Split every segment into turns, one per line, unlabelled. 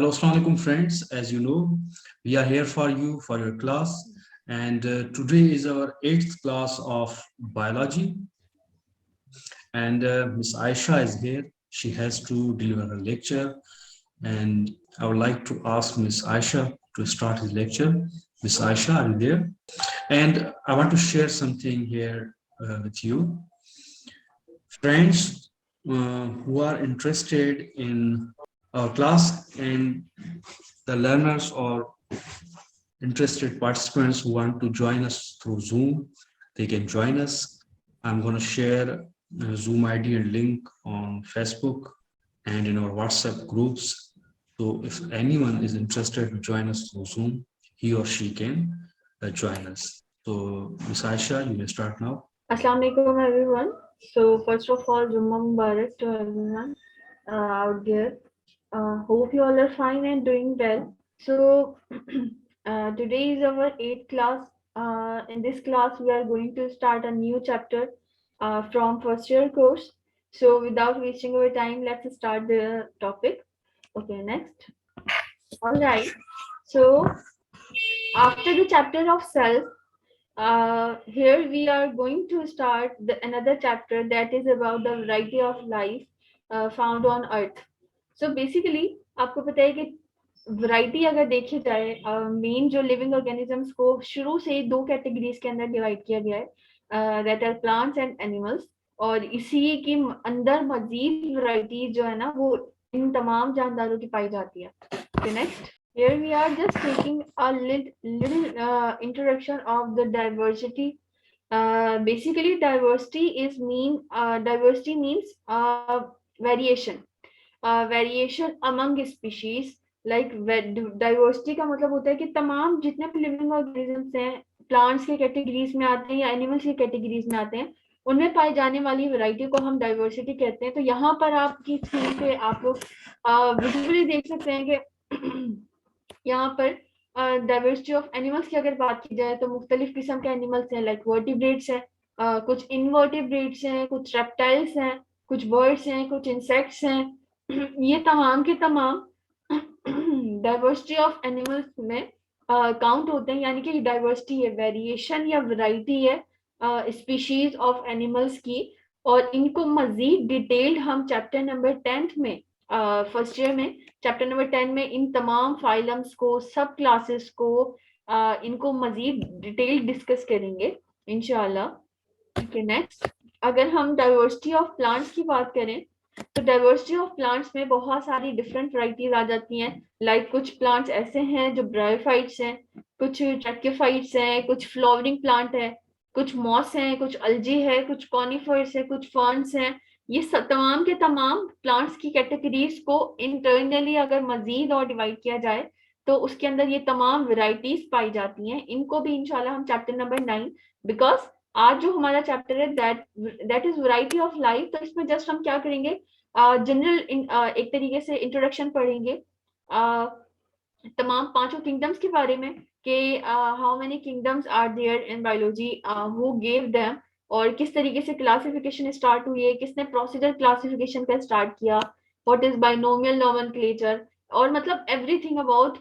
Hello, Assalamu alaikum friends. As you know, we are here for you for your class, and today is our 8th class of biology. And Miss Aisha is here. She has to deliver a lecture, and I would like to ask Miss Aisha to start his lecture. Miss Aisha, are you there? And I want to share something here with you. Friends who are interested in our class and the learners or interested participants who want to join us through Zoom, they can join us. I'm going to share Zoom ID and link on Facebook and in our WhatsApp groups. So if anyone is interested to join us through Zoom, he or she can join us. So Ms. Aisha, you may start now.
Assalamu alaikum everyone. So first of all, Jummah Mubarak to everyone out there. Hope you all are fine and doing well. So today is our 8th class. In this class, we are going to start a new chapter from first year course. So without wasting our time, let's start the topic. Okay, next. All right. So after the chapter of self, here we are going to start another chapter that is about the variety of life found on earth. So basically आपको पता है कि variety अगर देखी जाए main जो living organisms को शुरू से ही दो कैटेगरीज के अंदर डिवाइड किया गया है that are plants and animals और इसी के अंदर मजीद वैरायटी जो है ना वो इन तमाम जानदारों की पाई जाती है. Next. Here we are just taking a little introduction of the diversity. Basically, diversity means variation. Variation among species. Like diversity का मतलब होता है कि तमाम जितने भी living organisms हैं, plants के categories में आते हैं या animals के categories में आते हैं, उनमें पाई जाने वाली वैरायटी को हम डाइवर्सिटी कहते हैं. तो यहाँ पर आपकी स्क्रीन पे आप लोग विजुअली देख सकते हैं कि यहाँ पर डाइवर्सिटी ऑफ एनिमल्स की अगर बात की जाए तो मुख्तलिफ किस्म के एनिमल्स हैं लाइक वर्टिब्रेट्स हैं, कुछ इनवर्टिब्रेट्स हैं, कुछ रेप्टाइल्स हैं, कुछ बर्ड्स हैं, कुछ इंसेक्ट्स हैं. ये तमाम के तमाम डाइवर्सिटी ऑफ एनिमल्स में काउंट होते हैं. यानी कि डाइवर्सिटी है, वेरिएशन या वैरायटी है स्पीशीज ऑफ एनिमल्स की. और इनको मजीद डिटेल्ड हम चैप्टर नंबर 10th में फर्स्ट ईयर में चैप्टर नंबर 10 में इन तमाम फाइलम्स को, सब क्लासेस को इनको मजीद डिटेल डिस्कस करेंगे इंशाल्लाह. Okay, next. अगर हम डाइवर्सिटी ऑफ प्लांट्स की बात करें तो डाइवर्सिटी ऑफ प्लांट्स में बहुत सारी डिफरेंट वैरायटीज आ जाती हैं. लाइक कुछ प्लांट्स ऐसे हैं जो ब्रायोफाइट्स हैं, कुछ ट्रैक्योफाइट्स हैं, कुछ फ्लावरिंग प्लांट है, कुछ मॉस हैं, कुछ अल्जी है, कुछ कॉनिफर्स है, कुछ फर्न्स हैं. ये तमाम के तमाम प्लांट्स की कैटेगरीज को इंटरनली अगर मजीद और डिवाइड किया जाए तो उसके अंदर ये तमाम वैरायटीज पाई जाती हैं. इनको भी इंशाल्लाह हम चैप्टर नंबर 9, बिकॉज आज जो हमारा चैप्टर है that is variety of life, तो इसमें जस्ट हम क्या करेंगे, जनरल एक तरीके से इंट्रोडक्शन पढ़ेंगे तमाम पांचों किंगडम्स के बारे में कि how many kingdoms are there in biology, who gave them, और किस तरीके से क्लासिफिकेशन स्टार्ट हुई है, किसने प्रोसीजर क्लासिफिकेशन का स्टार्ट किया, व्हाट इज बाइनोमियल नोमेनक्लेचर, और मतलब everything about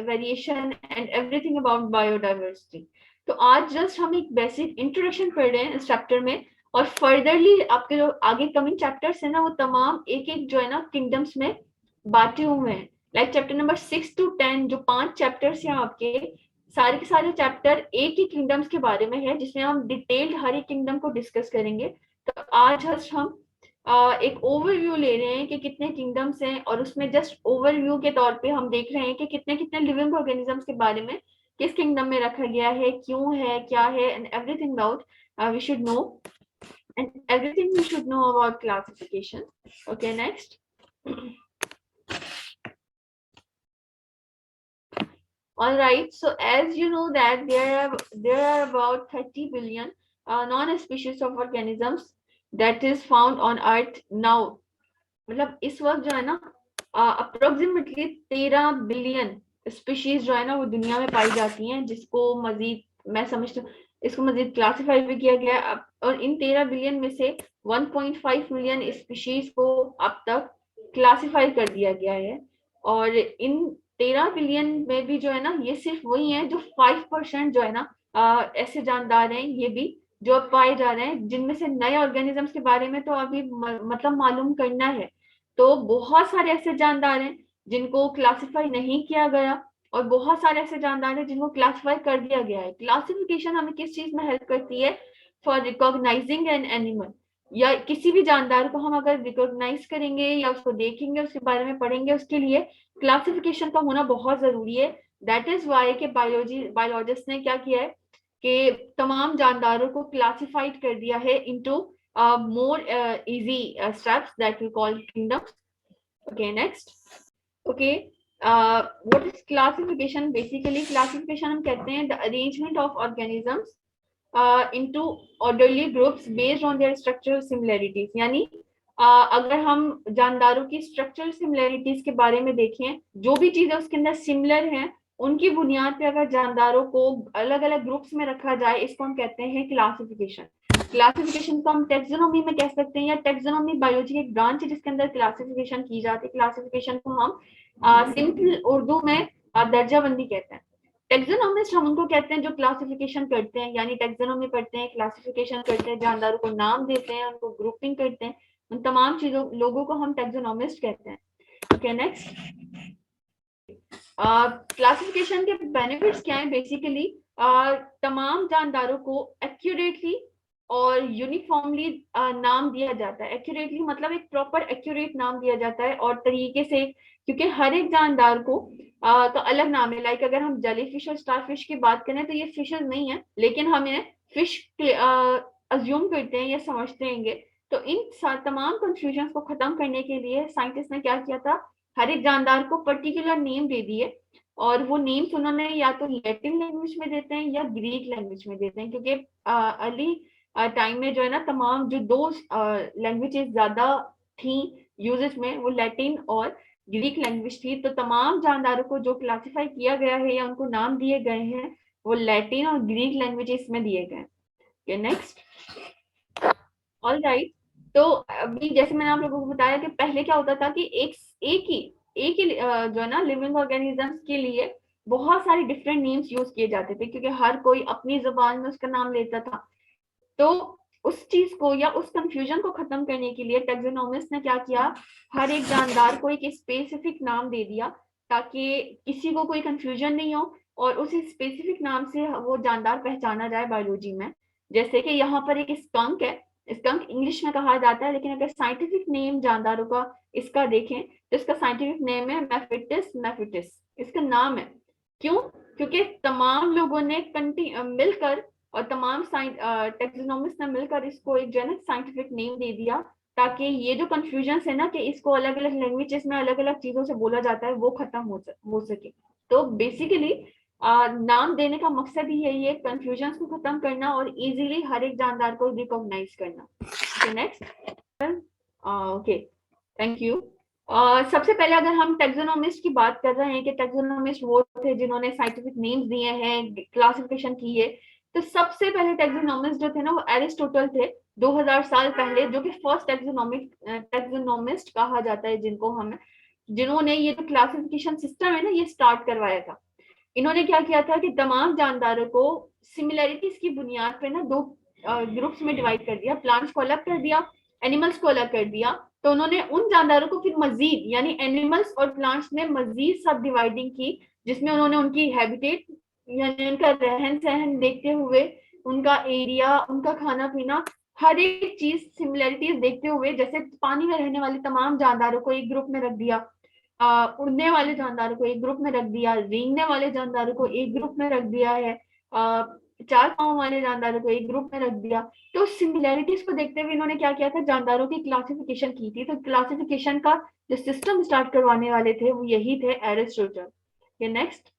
variation and everything about biodiversity. तो आज जस्ट हम एक बेसिक इंट्रोडक्शन पढ़ रहे हैं इस चैप्टर में, और फर्दरली आपके जो आगे कमिंग चैप्टर्स है ना वो तमाम एक एक जो है ना किंगडम्स में बांटे हुए हैं. लाइक चैप्टर नंबर 6 to 10 जो 5 चैप्टर्स हैं आपके, सारे के सारे चैप्टर एक ही किंगडम्स के बारे में है जिसमें हम डिटेल्ड हर एक किंगडम को डिस्कस करेंगे. तो आज हम एक ओवरव्यू ले रहे हैं कि कितने किंगडम्स हैं, और उसमें जस्ट ओवरव्यू के तौर पे हम देख रहे हैं कि कितने कितने लिविंग ऑर्गेनिजम्स के बारे में किस किंगडम में रखा गया है, क्यों है, क्या है, and everything about we should know, and everything we should know about classification. Okay, next. All right, so as you know that there are about 30 billion non-species of organisms that is found on earth now. मतलब इस वक्त जो है ना approximately 13 billion species जो है ना वो दुनिया में पाई जाती हैं, जिसको मजीद मैं समझती हूँ इसको मजीद क्लासिफाई भी किया गया. और इन 13 बिलियन में से 1.5 मिलियन स्पीशीज को अब तक क्लासिफाई कर दिया गया है. और इन 13 बिलियन में भी जो है ना, ये सिर्फ वही है जो 5% जो है ना ऐसे जानदार हैं, ये भी जो अब पाए जा रहे हैं, जिनमें से नए ऑर्गेनिजम्स के बारे में तो अभी मतलब मालूम करना है। तो बहुत सारे ऐसे जानदार हैं जिनको क्लासिफाई नहीं किया गया, और बहुत सारे ऐसे जानदार हैं जिनको क्लासिफाई कर दिया गया है। क्लासिफिकेशन हमें किस चीज में हेल्प करती है? फॉर रिकॉग्नाइजिंग एन एनिमल, या किसी भी जानदार को हम अगर रिकॉग्नाइज करेंगे या उसको देखेंगे, उसके बारे में पढ़ेंगे, उसके लिए क्लासिफिकेशन का होना बहुत जरूरी है। दैट इज वाई के बायोलॉजिस्ट ने क्या किया है कि तमाम जानदारों को क्लासिफाइड कर दिया है into more easy steps that we call kingdoms. Okay, next. Okay, what is classification? Basically classification हम कहते हैं the arrangement of organisms into orderly groups based on their structural similarities। यानी अगर हम जानदारों की स्ट्रक्चरल सिमिलैरिटीज के बारे में देखें, जो भी चीजें उसके अंदर सिमिलर हैं, उनकी बुनियाद पे अगर जानदारों को अलग अलग ग्रुप्स में रखा जाए, इसको हम कहते हैं क्लासिफिकेशन। क्लासिफिकेशन को हम टेक्सोनॉमी में कह सकते हैं, या टेक्सोनॉमी बायोलॉजी की एक ब्रांच है जिसके अंदर क्लासिफिकेशन की जाती है। क्लासिफिकेशन को हम सिंपल उर्दू में दर्जाबंदी कहते हैं। टेक्सोनॉमिस्ट हम उनको कहते हैं जो क्लासिफिकेशन करते हैं, यानी टेक्सोनॉमी पढ़ते हैं, क्लासिफिकेशन करते हैं, जानदारों को नाम देते हैं, उनको ग्रुपिंग करते हैं, उन तमाम चीजों लोगों को हम टेक्सोनॉमिस्ट कहते हैं। Okay, next. क्लासिफिकेशन के बेनिफिट्स क्या हैं? बेसिकली तमाम जानदारों को एक्यूरेटली और यूनिफॉर्मली नाम दिया जाता है। एक्यूरेटली मतलब एक प्रॉपर एक्यूरेट नाम दिया जाता है और तरीके से, क्योंकि हर एक जानदार को तो अलग नाम है। लाइक अगर हम जेलीफिश और स्टारफिश की बात करें तो ये फिशेस नहीं है, लेकिन हम इन्हें फिश अज्यूम करते हैं या समझते हैं। तो इन तमाम कंफ्यूजन को खत्म करने के लिए साइंटिस्ट ने क्या किया था? हर एक जानदार को पर्टिकुलर नेम दे दिए, और वो नेम्स उन्होंने या तो लैटिन लैंग्वेज में देते हैं या ग्रीक लैंग्वेज में देते हैं, क्योंकि अर्ली टाइम में जो है ना, तमाम जो दो लैंग्वेजेस ज्यादा थी यूजेस में, वो लैटिन और ग्रीक लैंग्वेज थी। तो तमाम जानदारों को जो क्लासिफाई किया गया है या उनको नाम दिए गए हैं, वो लैटिन और ग्रीक लैंग्वेजेस में दिए गए। नेक्स्ट। All right. तो अभी जैसे मैंने आप लोगों को बताया कि पहले क्या होता था कि एक ही जो है ना लिविंग ऑर्गेनिजम्स के लिए बहुत सारे डिफरेंट नेम्स यूज किए जाते थे, क्योंकि हर कोई अपनी जुबान में उसका नाम लेता था। तो उस चीज को या उस कंफ्यूजन को खत्म करने के लिए टैक्सोनॉमिस्ट ने क्या किया? हर एक जानदार को एक स्पेसिफिक नाम दे दिया, ताकि किसी को कोई कंफ्यूजन नहीं हो और उस स्पेसिफिक नाम से वो जानदार पहचाना जाए बायोलॉजी में। जैसे कि यहाँ पर एक स्कंक है, स्कंक इंग्लिश में कहा जाता है, लेकिन अगर साइंटिफिक नेम जानदारों का इसका देखें तो इसका साइंटिफिक नेम है मैफिटिस मैफिटिस। इसका नाम है क्यों? क्योंकि तमाम लोगों ने मिलकर और तमाम टेक्सोनॉमिस्ट ने मिलकर इसको एक जो है ना साइंटिफिक नेम दे दिया, ताकि ये जो कंफ्यूजन है ना कि इसको अलग अलग लैंग्वेजेस में अलग अलग चीजों से बोला जाता है, वो खत्म हो सके। तो बेसिकली नाम देने का मकसद ही यही है, कंफ्यूजन को खत्म करना और इजीली हर एक जानदार को रिकॉग्नाइज करना। नेक्स्ट। Okay, thank you. सबसे पहले अगर हम टेक्सोनॉमिस्ट की बात कर रहे हैं कि टेक्सोनॉमिस्ट वो थे जिन्होंने साइंटिफिक नेम्स दिए हैं, क्लासिफिकेशन की है, तो सबसे पहले टेक्सोनॉमिस्ट जो थे ना वो एरिस्टोटल थे 2000 साल पहले, जो कि फर्स्ट टेक्सोनॉमिस्ट कहा जाता है जिनको हम, जिन्होंने ये जो क्लासिफिकेशन सिस्टम है ना ये स्टार्ट करवाया था। इन्होंने क्या किया था कि तमाम जानदारों को सिमिलैरिटीज की बुनियाद पर ना दो ग्रुप्स में डिवाइड कर दिया, प्लांट्स को अलग कर दिया, एनिमल्स को अलग कर दिया। तो उन्होंने उन जानदारों को फिर मजीद, यानी एनिमल्स और प्लांट्स में मजीद सब डिवाइडिंग की, जिसमें उन्होंने उनकी हैबिटेट यानी उनका रहन सहन देखते हुए, उनका एरिया, उनका खाना पीना, हर एक चीज सिमिलैरिटीज देखते हुए, जैसे पानी में रहने वाले तमाम जानदारों को एक ग्रुप में रख दिया, उड़ने वाले जानदारों को एक ग्रुप में रख दिया, रेंगने वाले जानदारों को एक ग्रुप में रख दिया है, चार पांव वाले जानदारों को एक ग्रुप में रख दिया। तो सिमिलैरिटीज को देखते हुए इन्होंने क्या किया था? जानदारों की क्लासिफिकेशन की थी। तो क्लासिफिकेशन का जो सिस्टम स्टार्ट करवाने वाले थे वो यही थे, एरिस्टोटल। नेक्स्ट।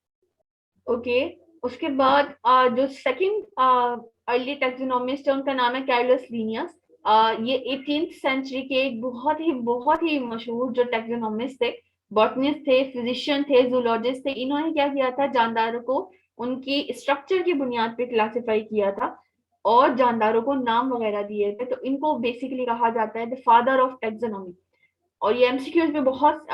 ओके, उसके बाद जो सेकंड अर्ली टेक्सोनॉमिस्ट है उनका नाम है कार्लस लिनियस। ये 18th सेंचुरी के एक बहुत ही मशहूर जो टेक्सोनॉमिस्ट थे, बॉटनिस्ट थे, फिजिशियन थे, जूलॉजिस्ट थे। इन्होंने क्या किया था? जानदारों को उनकी स्ट्रक्चर की बुनियाद पे क्लासिफाई किया था और जानदारों को नाम वगैरह दिए थे। तो इनको बेसिकली कहा जाता है द फादर ऑफ टेक्सोनॉमी। और ये एमसीक्यूज में बहुत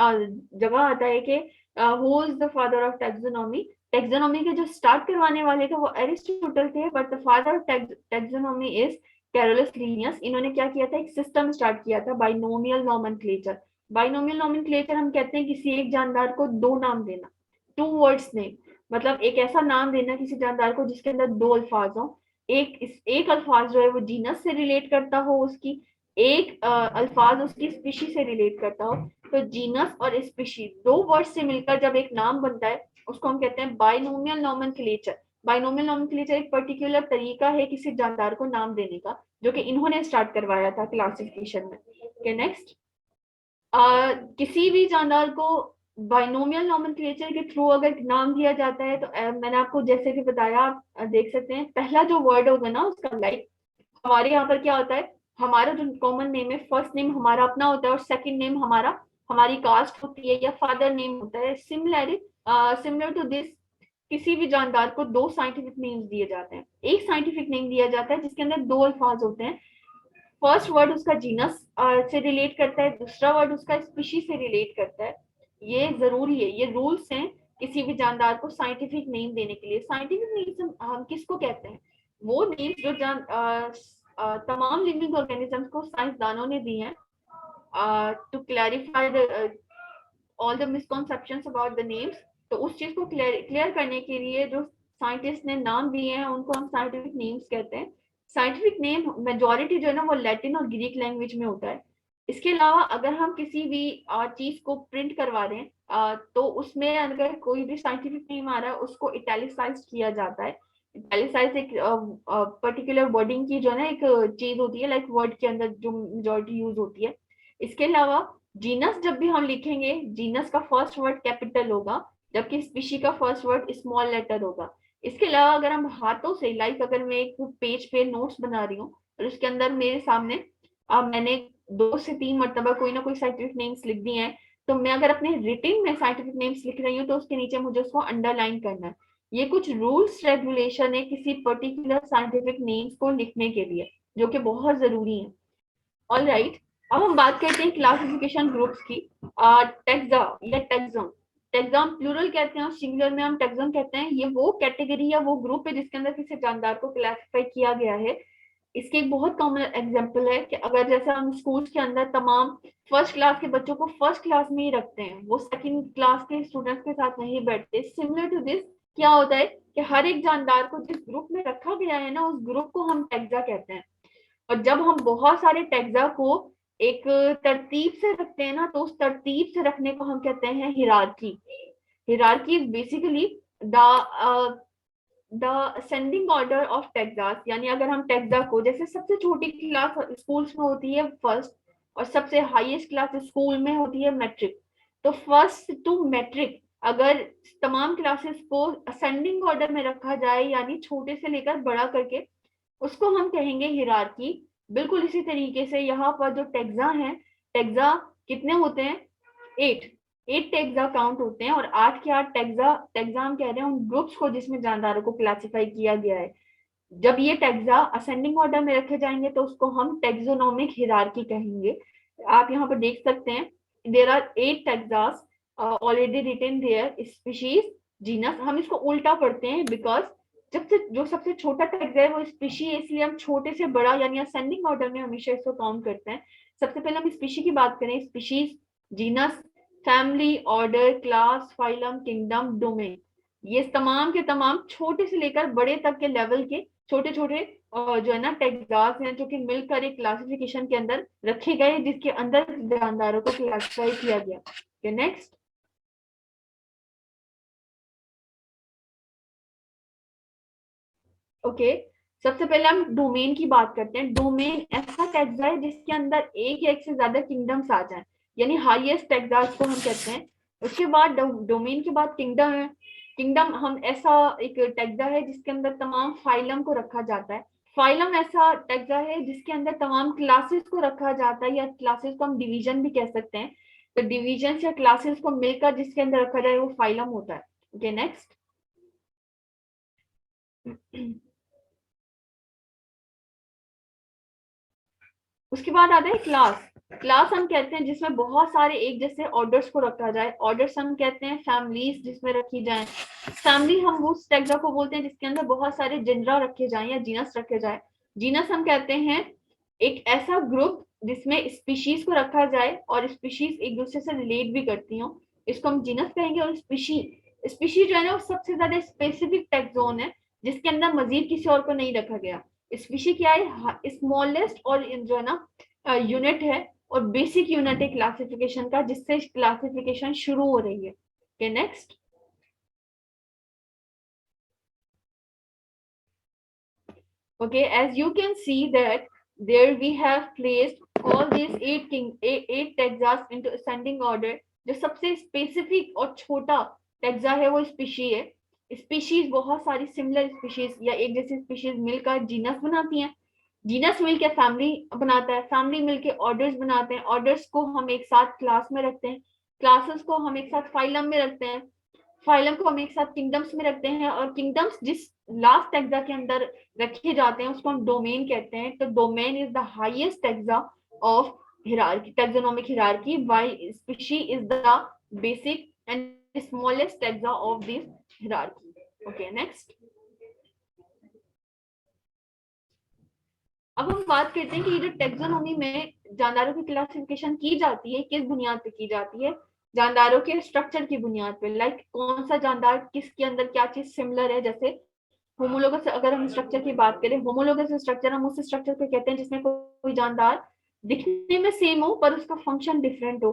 जगह आता है कि who is the father of taxonomy. Taxonomy के जो स्टार्ट करवाने वाले थे वो एरिस्टोटल थे, but the father of taxonomy is Carolus Linnaeus. इन्होंने क्या किया था, एक सिस्टम स्टार्ट किया था, बाइनोमियल नोमेनक्लेचर। बाइनोमियल नोमेनक्लेचर हम कहते हैं किसी एक जानदार को दो नाम देना, टू वर्ड्स नेम, मतलब एक ऐसा नाम देना किसी जानदार को जिसके अंदर दो अल्फाज हो। एक अल्फाज जो है वो जीनस से रिलेट करता हो उसकी, एक अल्फाज उसकी स्पीशी से रिलेट करता हो। तो जीनस और स्पीशी दो वर्ड से मिलकर जब एक नाम बनता है उसको हम कहते हैं बाइनोमियल नोमेनक्लेचर। बाइनोमियल नोमेनक्लेचर एक पर्टिकुलर तरीका है किसी जानदार को नाम देने का, जो कि इन्होंने स्टार्ट करवाया था क्लासिफिकेशन में। ओके नेक्स्ट, किसी भी जानदार को बाइनोमियल नोमेनक्लेचर के थ्रू अगर नाम दिया जाता है तो मैंने आपको जैसे कि बताया, आप देख सकते हैं पहला जो वर्ड होगा ना उसका, लाइक हमारे यहाँ पर क्या होता है, हमारा जो कॉमन नेम है, फर्स्ट नेम हमारा अपना होता है और सेकंड नेम हमारा हमारी कास्ट होती है या फादर नेम होता है। सिमिलर टू दिस, किसी भी जानदार को दो साइंटिफिक नेम्स दिए जाते हैं। एक साइंटिफिक नेम दिया जाता है जिसके अंदर दो अल्फाज होते हैं, फर्स्ट वर्ड उसका जीनस से रिलेट करता है, दूसरा वर्ड उसका स्पीशी से रिलेट करता है। ये जरूरी है, ये रूल्स हैं किसी भी जानदार को साइंटिफिक नेम देने के लिए। साइंटिफिक नेम हम किसको कहते हैं, वो नेम जो तमाम लिविंग ऑर्गेनिजम्स को साइंसदानों ने दी हैं to clarify all the misconceptions about the names. तो उस चीज को क्लियर करने के लिए जो साइंटिस्ट ने नाम दिए हैं उनको हम साइंटिफिक नेम्स कहते हैं। साइंटिफिक नेम मेजोरिटी जो है ना वो लैटिन और ग्रीक लैंग्वेज में होता है। इसके अलावा अगर हम किसी भी चीज को प्रिंट करवा रहे हैं तो उसमें अगर कोई भी साइंटिफिक नेम आ रहा है उसको इटैलिसाइज किया जाता है। इटैलिसाइज एक पर्टिकुलर वर्डिंग की जो है ना एक चीज होती है, लाइक वर्ड के अंदर जो मेजोरिटी यूज होती है। इसके अलावा जीनस जब भी हम लिखेंगे, जीनस का फर्स्ट वर्ड कैपिटल होगा जबकि स्पीशी का फर्स्ट वर्ड स्मॉल लेटर होगा। इसके अलावा अगर हम हाथों से, लाइक अगर मैं एक पेज पे नोट्स बना रही हूँ और उसके अंदर मेरे सामने मैंने 2 से 3 मरतबा कोई ना कोई साइंटिफिक नेम्स लिख दिए हैं, तो मैं अगर अपने रिटिन में साइंटिफिक नेम्स लिख रही हूँ तो उसके नीचे मुझे उसको अंडरलाइन करना है। ये कुछ रूल्स रेगुलेशन है किसी पर्टिकुलर साइंटिफिक नेम्स को लिखने के लिए, जो कि बहुत जरूरी है। ऑल राइट, अब हम बात करते हैं क्लासिफिकेशन ग्रुप्स की। टेक्सा या टेक्सम, टेक्सम प्लूरल कहते हैं और सिंगुलर में हम टेक्सम कहते हैं। ये वो कैटेगरी या वो ग्रुप है जिसके अंदर किसी जानदार को क्लासिफाई किया गया है। इसके एक बहुत कॉमन एग्जांपल है कि अगर जैसे हम स्कूल्स के अंदर तमाम फर्स्ट क्लास के बच्चों को फर्स्ट क्लास में ही रखते हैं, वो सेकंड क्लास के स्टूडेंट्स के साथ नहीं बैठते। सिमिलर टू दिस क्या होता है कि हर एक जानदार को जिस ग्रुप में रखा गया है ना उस ग्रुप को हम टेक्सा कहते हैं। और जब हम बहुत सारे टेक्सा को एक तरतीब से रखते हैं ना तो उस तरतीब से रखने को हम कहते हैं hierarchy. Hierarchy is basically the ascending order of Texas. यानी अगर हम टेक्सा को, जैसे सबसे छोटी क्लास स्कूल्स में होती है फर्स्ट और सबसे हाईएस्ट क्लास स्कूल में होती है मैट्रिक, तो फर्स्ट टू मैट्रिक अगर तमाम क्लासेस को असेंडिंग ऑर्डर में रखा जाए यानी छोटे से लेकर बड़ा करके, उसको हम कहेंगे हिरार्की। बिल्कुल इसी तरीके से यहाँ पर जो टेक्सा है, टेक्सा कितने होते हैं, 8 टेक्सा काउंट होते हैं और 8 के 8 टेक्सा, टेक्सा हम कह रहे हैं उन ग्रुप्स को जिसमें जानदारों को क्लासिफाई किया गया है। जब ये टेक्सा असेंडिंग ऑर्डर में रखे जाएंगे तो उसको हम टेक्सोनोमिक हिरार्की कहेंगे। आप यहाँ पर देख सकते हैं there are 8 taxa already written there, species, genus. हम इसको उल्टा पढ़ते हैं बिकॉज जब से जो सबसे छोटा टेक्सा है वो स्पीशी है, इसलिए हम छोटे से बड़ा यानी असेंडिंग ऑर्डर में हमेशा इसको काउंट करते हैं। सबसे पहले हम स्पीशी की बात करें, species, genus, family, order, class, phylum, kingdom, domain. ये तमाम के तमाम छोटे से लेकर बड़े तक के लेवल के छोटे छोटे जो है ना टेक्सास हैं जो कि मिलकर एक क्लासिफिकेशन के अंदर रखे गए जिसके अंदर जानदारों को क्लासिफाई किया गया। नेक्स्ट, ओके, सबसे पहले हम डोमेन की बात करते हैं। डोमेन ऐसा टेक्सा है जिसके अंदर एक या एक से ज्यादा किंगडम्स आ जाए, यानी हाईएस्ट टेक्सास को हम कहते हैं। उसके बाद डोमेन के बाद किंगडम है। किंगडम हम ऐसा एक टेक्सा है जिसके अंदर तमाम फाइलम को रखा जाता है। फाइलम ऐसा टेक्सा है जिसके अंदर तमाम क्लासेस को रखा जाता है, या क्लासेस को हम डिवीजन भी कह सकते हैं। तो डिवीजन या क्लासेस को मिलकर जिसके अंदर रखा जाए वो फाइलम होता है। ओके नेक्स्ट, उसके बाद आता है क्लास। क्लास हम कहते हैं जिसमें बहुत सारे एक जैसे ऑर्डर्स को रखा जाए। ऑर्डर्स हम कहते हैं फैमिलीज जिसमें रखी जाए। फैमिली हम उस टेक्सा को बोलते हैं जिसके अंदर बहुत सारे जेनरा रखे जाएं या जीनस रखे जाए। जीनस हम कहते हैं एक ऐसा ग्रुप जिसमें स्पीशीज को रखा जाए और स्पीशीज एक दूसरे से रिलेट भी करती हो, इसको हम जीनस कहेंगे। और स्पीशी जो है ना वो सबसे ज्यादा स्पेसिफिक टेक्सोन है जिसके अंदर मजीद किसी और को नहीं रखा गया। स्पीशी क्या है, स्मॉलेस्ट और जो है ना यूनिट है और बेसिक यूनिट है क्लासिफिकेशन का, जिससे क्लासिफिकेशन शुरू हो रही है। Okay next. Okay, as you can see that there we have placed all these eight taxas into ascending order। जो सबसे स्पेसिफिक और छोटा टैक्सा है वो स्पीशी है। स्पीशीज बहुत सारी सिमिलर स्पीशीज या एक जैसी स्पीशीज मिलकर जीनस बनाती हैं। जीनस मिलकर फैमिली बनाता है। फैमिली मिलकर ऑर्डर्स बनाते हैं। ऑर्डर्स को हम एक साथ क्लास में रखते हैं। क्लासेस को हम एक साथ फाइलम में रखते हैं। फाइलम को हम एक साथ किंगडम्स में रखते हैं। और किंगडम्स जिस लास्ट टैक्सा के अंदर रखे जाते हैं उसको हम डोमेन कहते हैं। तो domain is the highest taxa of hierarchy, taxonomic hierarchy, while species is the basic and smallest taxa of this hierarchy. Okay, next. अब हम बात करते हैं कि ये जो टेक्सोनॉमी में जानदारों की क्लासिफिकेशन की जाती है किस बुनियाद पे की जाती है। जानदारों के स्ट्रक्चर की बुनियाद पे, लाइक कौन सा जानदार किसके अंदर क्या चीज सिमिलर है। जैसे होमोलोगस, अगर हम स्ट्रक्चर की बात करें, होमोलोगस स्ट्रक्चर हम उस स्ट्रक्चर को कहते हैं जिसमें कोई जानदार दिखने में सेम हो पर उसका फंक्शन डिफरेंट हो।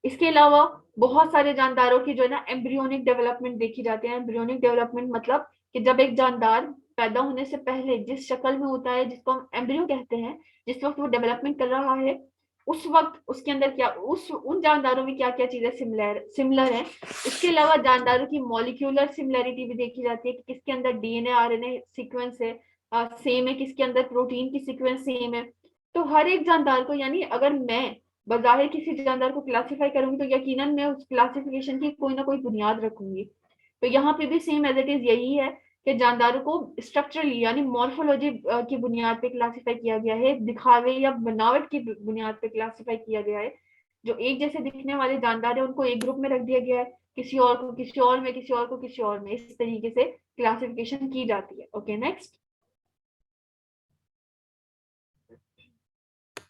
इसके अलावा बहुत सारे जानदारों की जो है ना एम्ब्रियोनिक डेवलपमेंट देखी जाती है। एम्ब्रियोनिक डेवलपमेंट मतलब कि जब एक जानदार पैदा होने से पहले जिस शक्ल में होता है, जिसको हम एम्ब्रियो कहते हैं, जिस वक्त वो डेवलपमेंट कर रहा है, उस वक्त उसके अंदर क्या उन जानदारों में क्या क्या चीजें सिमिलर है। इसके अलावा जानदारों की मॉलिक्यूलर सिमिलरिटी भी देखी जाती है कि किसके अंदर डीएनए आरएनए सीक्वेंस है सेम है, किसके अंदर प्रोटीन की सीक्वेंस सेम है। तो हर एक जानदार को, यानी अगर मैं बज़ाहिर किसी जानदार को क्लासिफाई करूंगी तो यकीनन मैं उस क्लासिफिकेशन की कोई ना कोई बुनियाद रखूंगी। तो यहाँ पे भी सेम एज इट इज यही है कि जानदारों को स्ट्रक्चरली यानी मॉर्फोलॉजी की बुनियाद पे क्लासिफाई किया गया है, दिखावे या बनावट की बुनियाद पे क्लासिफाई किया गया है। जो एक जैसे दिखने वाले जानदार है उनको एक ग्रुप में रख दिया गया है, किसी और को किसी और में, किसी और को किसी और में, इस तरीके से क्लासिफिकेशन की जाती है। Okay next.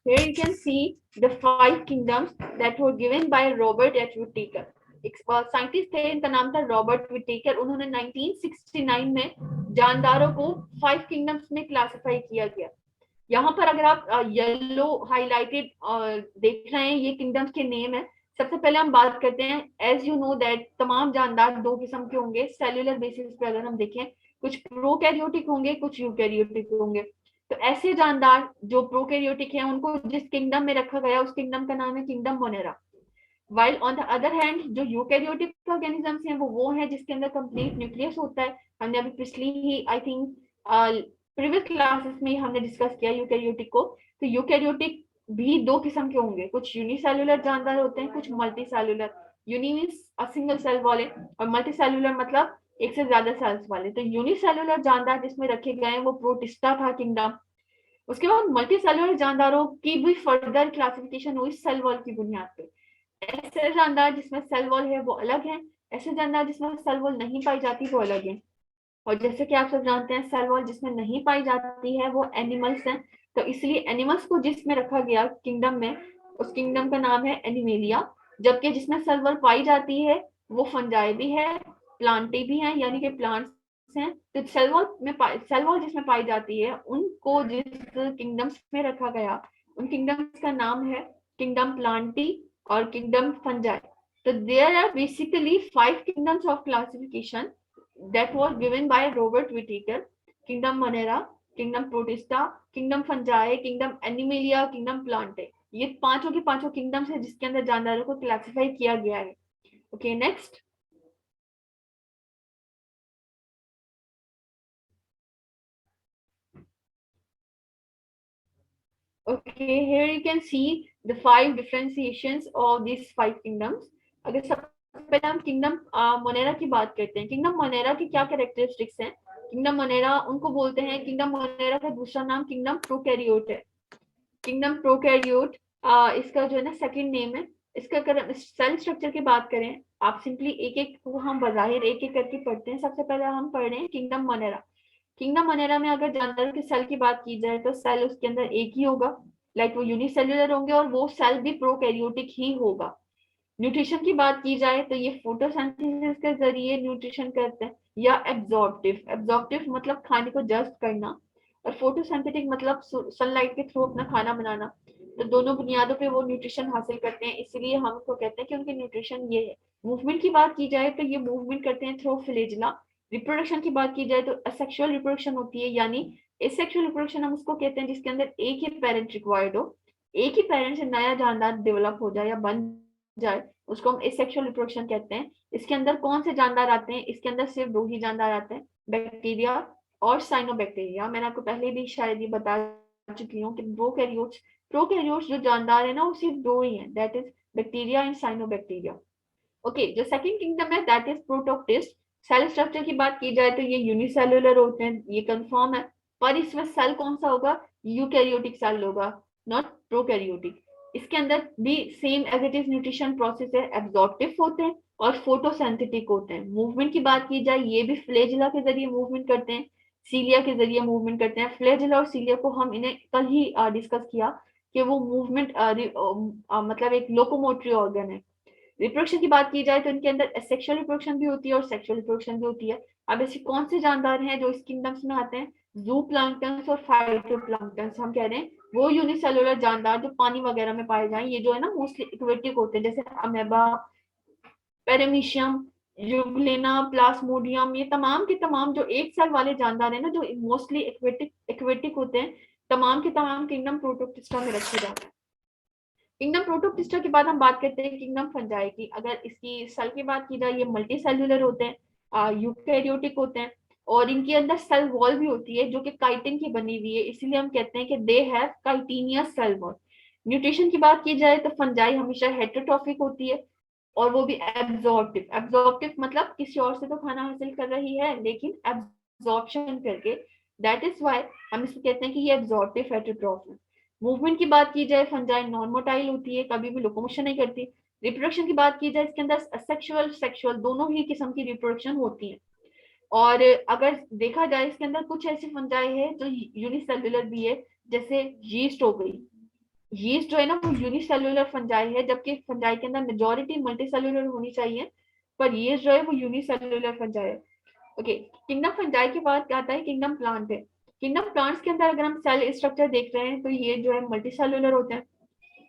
Here you can see the 5 kingdoms that were given by Robert H. Whittaker. एक साइंटिस्ट थे, इनका नाम था रॉबर्ट विटेकर। उन्होंने 1969 में जानदारों को 5 किंगडम्स में क्लासिफाई किया गया। यहाँ पर अगर आप येलो हाईलाइटेड देख रहे हैं, ये किंगडम्स के नेम है। सबसे पहले हम बात करते हैं, एज यू नो दैट तमाम जानदार दो किस्म के होंगे सेल्यूलर बेसिस पे। अगर हम देखें, कुछ प्रोकैरियोटिक होंगे, कुछ यूकैरियोटिक होंगे। तो ऐसे जानदार जो प्रोकैरियोटिक हैं उनको जिस किंगडम में रखा गया उस किंगडम का नाम है kingdom Monera. While on the other hand जो यूकैरियोटिक ऑर्गेनिजम्स हैं वो हैं जिसके अंदर कंप्लीट न्यूक्लियस होता है। हमने अभी पिछली ही आई थिंक प्रीवियस क्लासेस में हमने डिस्कस किया यूकैरियोटिक को। तो यूकैरियोटिक भी दो किस्म के होंगे, कुछ यूनिसेलुलर जानदार होते हैं, कुछ multi cellular. Uni means a single cell वाले और मल्टी सेलुलर मतलब एक से ज्यादा सेल्स वाले। तो यूनिसेलुलर जानदार जिसमें रखे गए हैं वो प्रोटिस्टा था किंगडम। उसके बाद मल्टी सेलुलर जानदारों की भी फर्दर क्लासिफिकेशन हुई सेल वॉल की बुनियाद पे। ऐसे जानदार जिसमें सेल वॉल है वो अलग है, ऐसे जानदार जिसमें सेल वॉल नहीं पाई जाती वो अलग है। और जैसे कि आप सब जानते हैं सेल वॉल जिसमें नहीं पाई जाती है वो एनिमल्स हैं। तो इसलिए एनिमल्स को जिसमें रखा गया किंगडम में, उस किंगडम का नाम है एनिमेलिया। जबकि जिसमें सेल वॉल पाई जाती है वो फंजाई भी है, प्लांटी भी है, यानी कि प्लांट्स हैं। तो सेल वॉल जिसमें पाई जाती है उनको जिस किंगडम्स में रखा गया उन किंगडम्स का नाम है किंगडम प्लांटी और किंगडम फंजाई। तो there are basically 5 kingdoms of classification that was given by Robert Whittaker: Kingdom Monera, Kingdom Protista, Kingdom Fungi, Kingdom Animalia, Kingdom Plantae। ये पांचों के पांचों किंगडम्स है जिसके अंदर जानदारों को क्लासिफाई किया गया है। Okay next. Okay, here you can see the 5 differentiations of these 5 kingdoms. अगर सबसे पहले हम किंगडम मोनेरा की बात करते हैं, किंगडम मोनेरा की क्या कैरेक्टरिस्टिक्स हैं। किंगडम मोनेरा उनको बोलते हैं, किंगडम मोनेरा का दूसरा नाम किंगडम प्रोकैरियोट है। किंगडम प्रोकैरियोट इसका जो है ना सेकंड नेम है। इसका अगर सेल स्ट्रक्चर की बात करें, आप सिंपली एक एक को हम बज़ाहिर एक एक करके पढ़ते हैं। सबसे पहले हम पढ़ रहे हैं किंगडम मोनेरा। किंगडम मोनेरा में अगर जानदारों के सेल की बात की जाए तो सेल उसके अंदर एक ही होगा, लाइक वो यूनिसेल्युलर होंगे और वो सेल भी प्रोकैरियोटिक ही होगा। न्यूट्रिशन की बात की जाए तो ये फोटोसिंथेसिस के जरिए न्यूट्रिशन करते हैं, या एब्जॉर्प्टिव। एब्जॉर्प्टिव मतलब खाने को जस्ट करना, और फोटोसिंथेटिक मतलब सनलाइट के थ्रू अपना खाना बनाना। तो दोनों बुनियादों पे वो न्यूट्रिशन हासिल करते हैं, इसलिए हम उसको कहते हैं कि उनके न्यूट्रिशन ये है। मूवमेंट की बात की जाए तो ये मूवमेंट करते हैं थ्रू फ्लैजिला। रिप्रोडक्शन की बात की जाए तो असेक्सुअल रिप्रोडक्शन होती है, यानी एसेक्सुअल रिप्रोडक्शन हम उसको कहते हैं जिसके अंदर एक ही पेरेंट रिक्वायर्ड हो, एक ही पेरेंट से नया जानदार डेवलप हो जाए या बन जाए, उसको हम एसेक्सुअल रिप्रोडक्शन कहते हैं। इसके अंदर कौन से जानदार आते हैं? इसके अंदर सिर्फ दो ही जानदार आते हैं, बैक्टीरिया और साइनोबैक्टीरिया। मैंने आपको पहले भी शायद ये बता चुकी हूँ कि प्रोकैरियोट्स जो जानदार है ना वो सिर्फ दो ही हैं, that is bacteria and cyanobacteria. Okay, जो सेकंड किंगडम है दैट इज प्रोटोक्टिस्ट। सेल स्ट्रक्चर की बात की जाए तो ये यूनिसेल्युलर होते हैं, ये कंफर्म है। पर इसमें सेल कौन सा होगा? यूकैरियोटिक सेल होगा, नॉट प्रोकैरियोटिक। इसके अंदर भी same as it is nutrition process है, एब्जॉर्प्टिव होते हैं और फोटोसिंथेटिक होते हैं। मूवमेंट की बात की जाए, ये भी फ्लैजिला के जरिए मूवमेंट करते हैं, सीलिया के जरिए मूवमेंट करते हैं। फ्लैजिला और सीलिया को हम इन्हें कल ही डिस्कस किया कि वो मूवमेंट मतलब एक लोकोमोटरी ऑर्गन है। रिप्रोडक्शन की बात की जाए तो इनके अंदर सेक्सुअल रिप्रोडक्शन भी होती है और सेक्सुअल रिप्रोडक्शन भी होती है। अब ऐसे कौन से जानदार हैं जो इस किंगडम्स में आते हैं? जू प्लांक्टन्स और फाइटोप्लांक्टन्स हम कह रहे हैं, वो यूनिसेलुलर जानदार जो पानी वगैरह में पाए जाएं। ये जो है ना मोस्टली एक्वेटिक होते हैं, जैसे अमेबा, पेरामीशियम, यूग्लेना, प्लाज्मोडियम। ये तमाम के तमाम जो एक सेल वाले जानदार है ना, जो मोस्टली एक्वेटिक होते हैं, तमाम के तमाम किंगडम प्रोटोक्टिस्टा में रखे जाते हैं। किंगडम प्रोटोक्टिस्टा के बाद हम बात करते हैं किंगडम फंजाई की। अगर इसकी सेल की बात की जाए, ये मल्टी सेल्युलर होते हैं, यूकैरियोटिक होते हैं, और इनके अंदर सेल वॉल भी होती है जो कि काइटिन की बनी हुई है, इसीलिए हम कहते हैं कि they have chitinous cell wall. Nutrition की बात की जाए तो फंजाई हमेशा हेटेरोट्रॉफिक होती है, और वो भी एब्जॉर्प्टिव। एब्जॉर्प्टिव मतलब किसी और से तो खाना हासिल कर रही है लेकिन एब्जॉर्प्शन करके, दैट इज वाई हम इसको कहते हैं कि ये एब्जॉर्प्टिव हेटेरोट्रॉफ है। मूवमेंट की बात की जाए, फंजाई नॉन मोटाइल होती है, कभी भी लोकोमोशन नहीं करती। रिप्रोडक्शन की बात की जाए, इसके अंदर सेक्सुअल सेक्सुअल दोनों ही किस्म की रिप्रोडक्शन होती है। और अगर देखा जाए, इसके अंदर कुछ ऐसी फंजाई है जो यूनिसेल्युलर भी है, जैसे यीस्ट हो गई। यीस्ट जो है ना वो यूनिसेल्युलर फंजाई है, जबकि फंजाई के अंदर मेजोरिटी मल्टीसेल्युलर होनी चाहिए, पर यीस्ट जो है वो यूनिसेल्युलर फंजाई है। ओके, किंगडम फंजाई के बाद क्या आता है? किंगडम प्लांट है। किंगडम प्लांट्स के अंदर अगर हम सेल स्ट्रक्चर देख रहे हैं तो ये जो है मल्टी सेल्युलर होते हैं,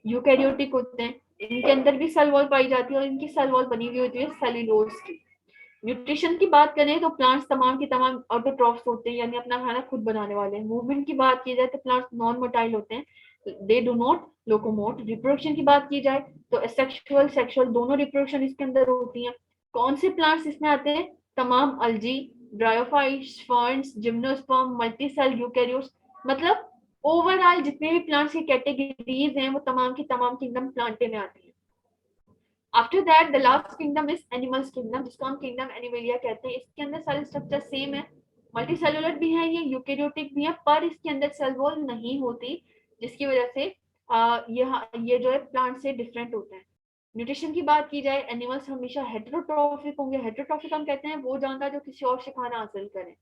यूकैरियोटिक होते हैं। इनके अंदर भी सेल वॉल पाई जाती है और इनकी सेल वॉल बनी हुई होती है सेल्यूलोज की। न्यूट्रिशन की बात करें तो प्लांट्स तमाम की तमाम ऑटोट्रॉफ्स होते हैं, यानी अपना खाना खुद बनाने वाले हैं। मूवमेंट की बात की जाए तो प्लांट्स नॉन मोटाइल होते हैं, they do not locomote. Reproduction की बात की जाए तो एसेक्सुअल सेक्सुअल दोनों रिप्रोडक्शन इसके अंदर होती हैं। कौन से प्लांट्स इसमें आते हैं? तमाम अल्जी, ब्रायोफाइट्स, फर्न्स, जिम्नोस्पर्म, मल्टीसेल यूकैरियोट्स। मतलब ओवरऑल जितने भी प्लांट्स की कैटेगरीज हैं वो तमाम की तमाम किंगडम प्लांटे में आती है। After that the last kingdom is animals kingdom, जिसको हम किंगडम एनिमेलिया कहते हैं। इसके अंदर सेल स्ट्रक्चर सेम है, मल्टी सेलुलर भी है, ये यूकैरियोटिक भी है, पर इसके अंदर सेल वॉल नहीं होती, जिसकी वजह से ये जो है प्लांट से डिफरेंट होते हैं। न्यूट्रिशन की बात की जाए, एनिमल्स हमेशा हेटेरोट्रॉफिक होंगे। हेटेरोट्रॉफिक हम कहते हैं वो जानवर जो किसी और से खाना हासिल करें।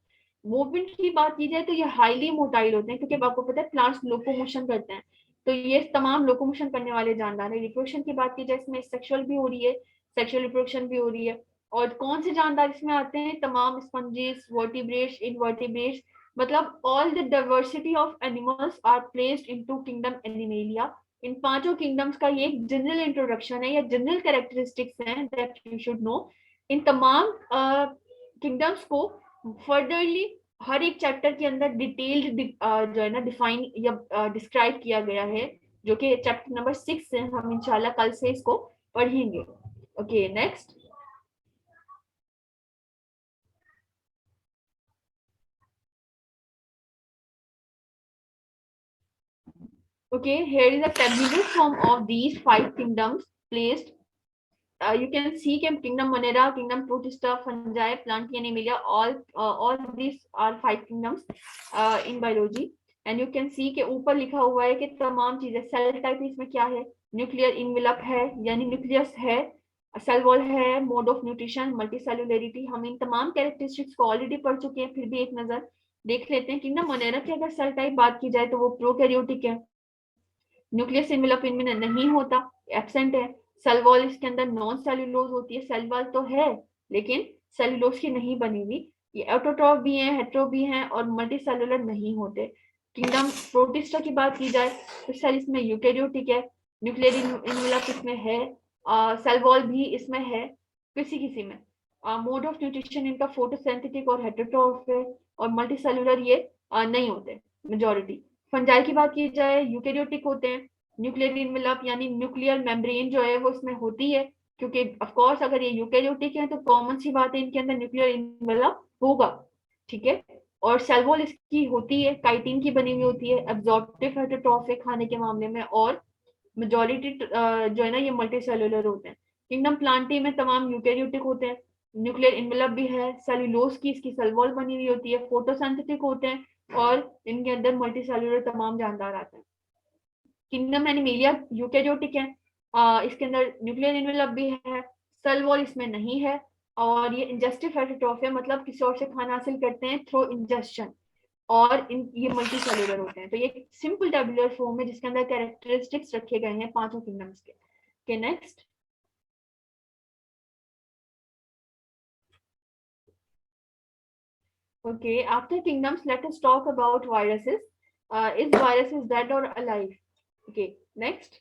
मूवमेंट की बात की जाए तो ये हाईली मोटाइल होते हैं, क्योंकि आपको पता है प्लांट्स लोकोमोशन करते हैं, तो ये तमाम लोकोमोशन करने वाले जानदार है। रिप्रोडक्शन की बात की जाए, इसमें सेक्सुअल भी हो रही है, सेक्सुअल रिप्रोडक्शन भी हो रही है। और कौन से जानदार इसमें आते हैं? तमाम स्पंजेस, वर्टिब्रेट्स, इनवर्टिब्रेट्स। मतलब all the diversity of animals are placed into kingdom Animalia. इन पांचों किंगडम्स का ये एक जनरल इंट्रोडक्शन है या जनरल कैरेक्टरिस्टिक्स हैं दैट यू शुड नो। इन तमाम किंगडम्स को फर्दरली हर एक चैप्टर के अंदर डिटेल्ड जो है ना डिफाइन या डिस्क्राइब किया गया है, जो कि चैप्टर नंबर 6 से हम इंशाल्लाह कल से इसको पढ़ेंगे। Okay, next. Okay, here is a tabular form of these 5 kingdoms placed. You can see kingdom Monera, kingdom Protista, fungi, Plantae, Animalia. All these are 5 kingdoms in biology. And you can see के ऊपर लिखा हुआ है कि तमाम चीजें, cell type इसमें क्या है, न्यूक्लियर इनवेलप है यानी न्यूक्लियस है, सेल वॉल है, मोड ऑफ न्यूट्रिशन, मल्टीसेलुलरिटी। हम इन तमाम कैरेक्टरिस्टिक्स को ऑलरेडी पढ़ चुके हैं, फिर भी एक नजर देख लेते हैं। किंगडम मोनेरा की अगर सेल टाइप बात की जाए तो वो प्रोकैरियोटिक है, न्यूक्लियस इनवेलप इनमें नहीं होता, एब्सेंट है। सेल वॉल इसके अंदर नॉन सेल्यूलोज होती है, सेल वॉल तो है लेकिन सेल्यूलोज की नहीं बनी हुई। ये ऑटोट्रॉफ भी है, हेट्रो भी है और मल्टी सेलुलर नहीं होते। किंगडम प्रोटिस्टा की बात की जाए तो सेल इसमें यूकेरियोटिक है, न्यूक्लियर इनवेलप इसमें है, सेल वॉल भी इसमें है किसी किसी में। मोड ऑफ न्यूट्रिशन इनका फोटोसिंथेटिक और हेटेरोट्रॉफ है, और मल्टी सेलुलर ये नहीं होते मेजोरिटी। फंजाई की बात की जाए यूकेरियोटिक होते हैं, न्यूक्लियर इनवेलप यानी न्यूक्लियर मेम्ब्रेन जो है वो इसमें होती है, क्योंकि ऑफ कोर्स अगर ये यूकेरियोटिक है तो कॉमन सी बात है इनके अंदर न्यूक्लियर इनवेलप होगा, ठीक है। और सेल वॉल इसकी होती है, काइटिन की बनी हुई होती है, एब्जॉर्प्टिव हेटेरोट्रॉफ है खाने के मामले में, और मेजोरिटी जो है ना ये मल्टी सेलुलर होते हैं। किंगडम प्लांटी में तमाम यूकेरियोटिक होते हैं, न्यूक्लियर इनवेलप भी है, सेल्यूलोज की इसकी सेल वॉल बनी हुई होती है, फोटोसिंथेटिक होते हैं और इनके अंदर मल्टी सेलुलर तमाम जानदार आते हैं। किंगडम एनिमेलिया यूकेरियोटिक है, इसके अंदर न्यूक्लियर इनवेलप भी है, सेल वॉल इसमें नहीं है, और ये इंजेस्टिव हेटेरोट्रॉफ है, मतलब किसी और से खाना हासिल करते हैं थ्रू इंजेस्शन, और ये मल्टी सेलुलर होते हैं। तो ये सिंपल टेबुलर फॉर्म है जिसके अंदर कैरेक्टरिस्टिक्स रखे गए हैं पांचों किंगडम्स के। Next, okay, after kingdoms let us talk about viruses. Is viruses dead or alive? Okay, next.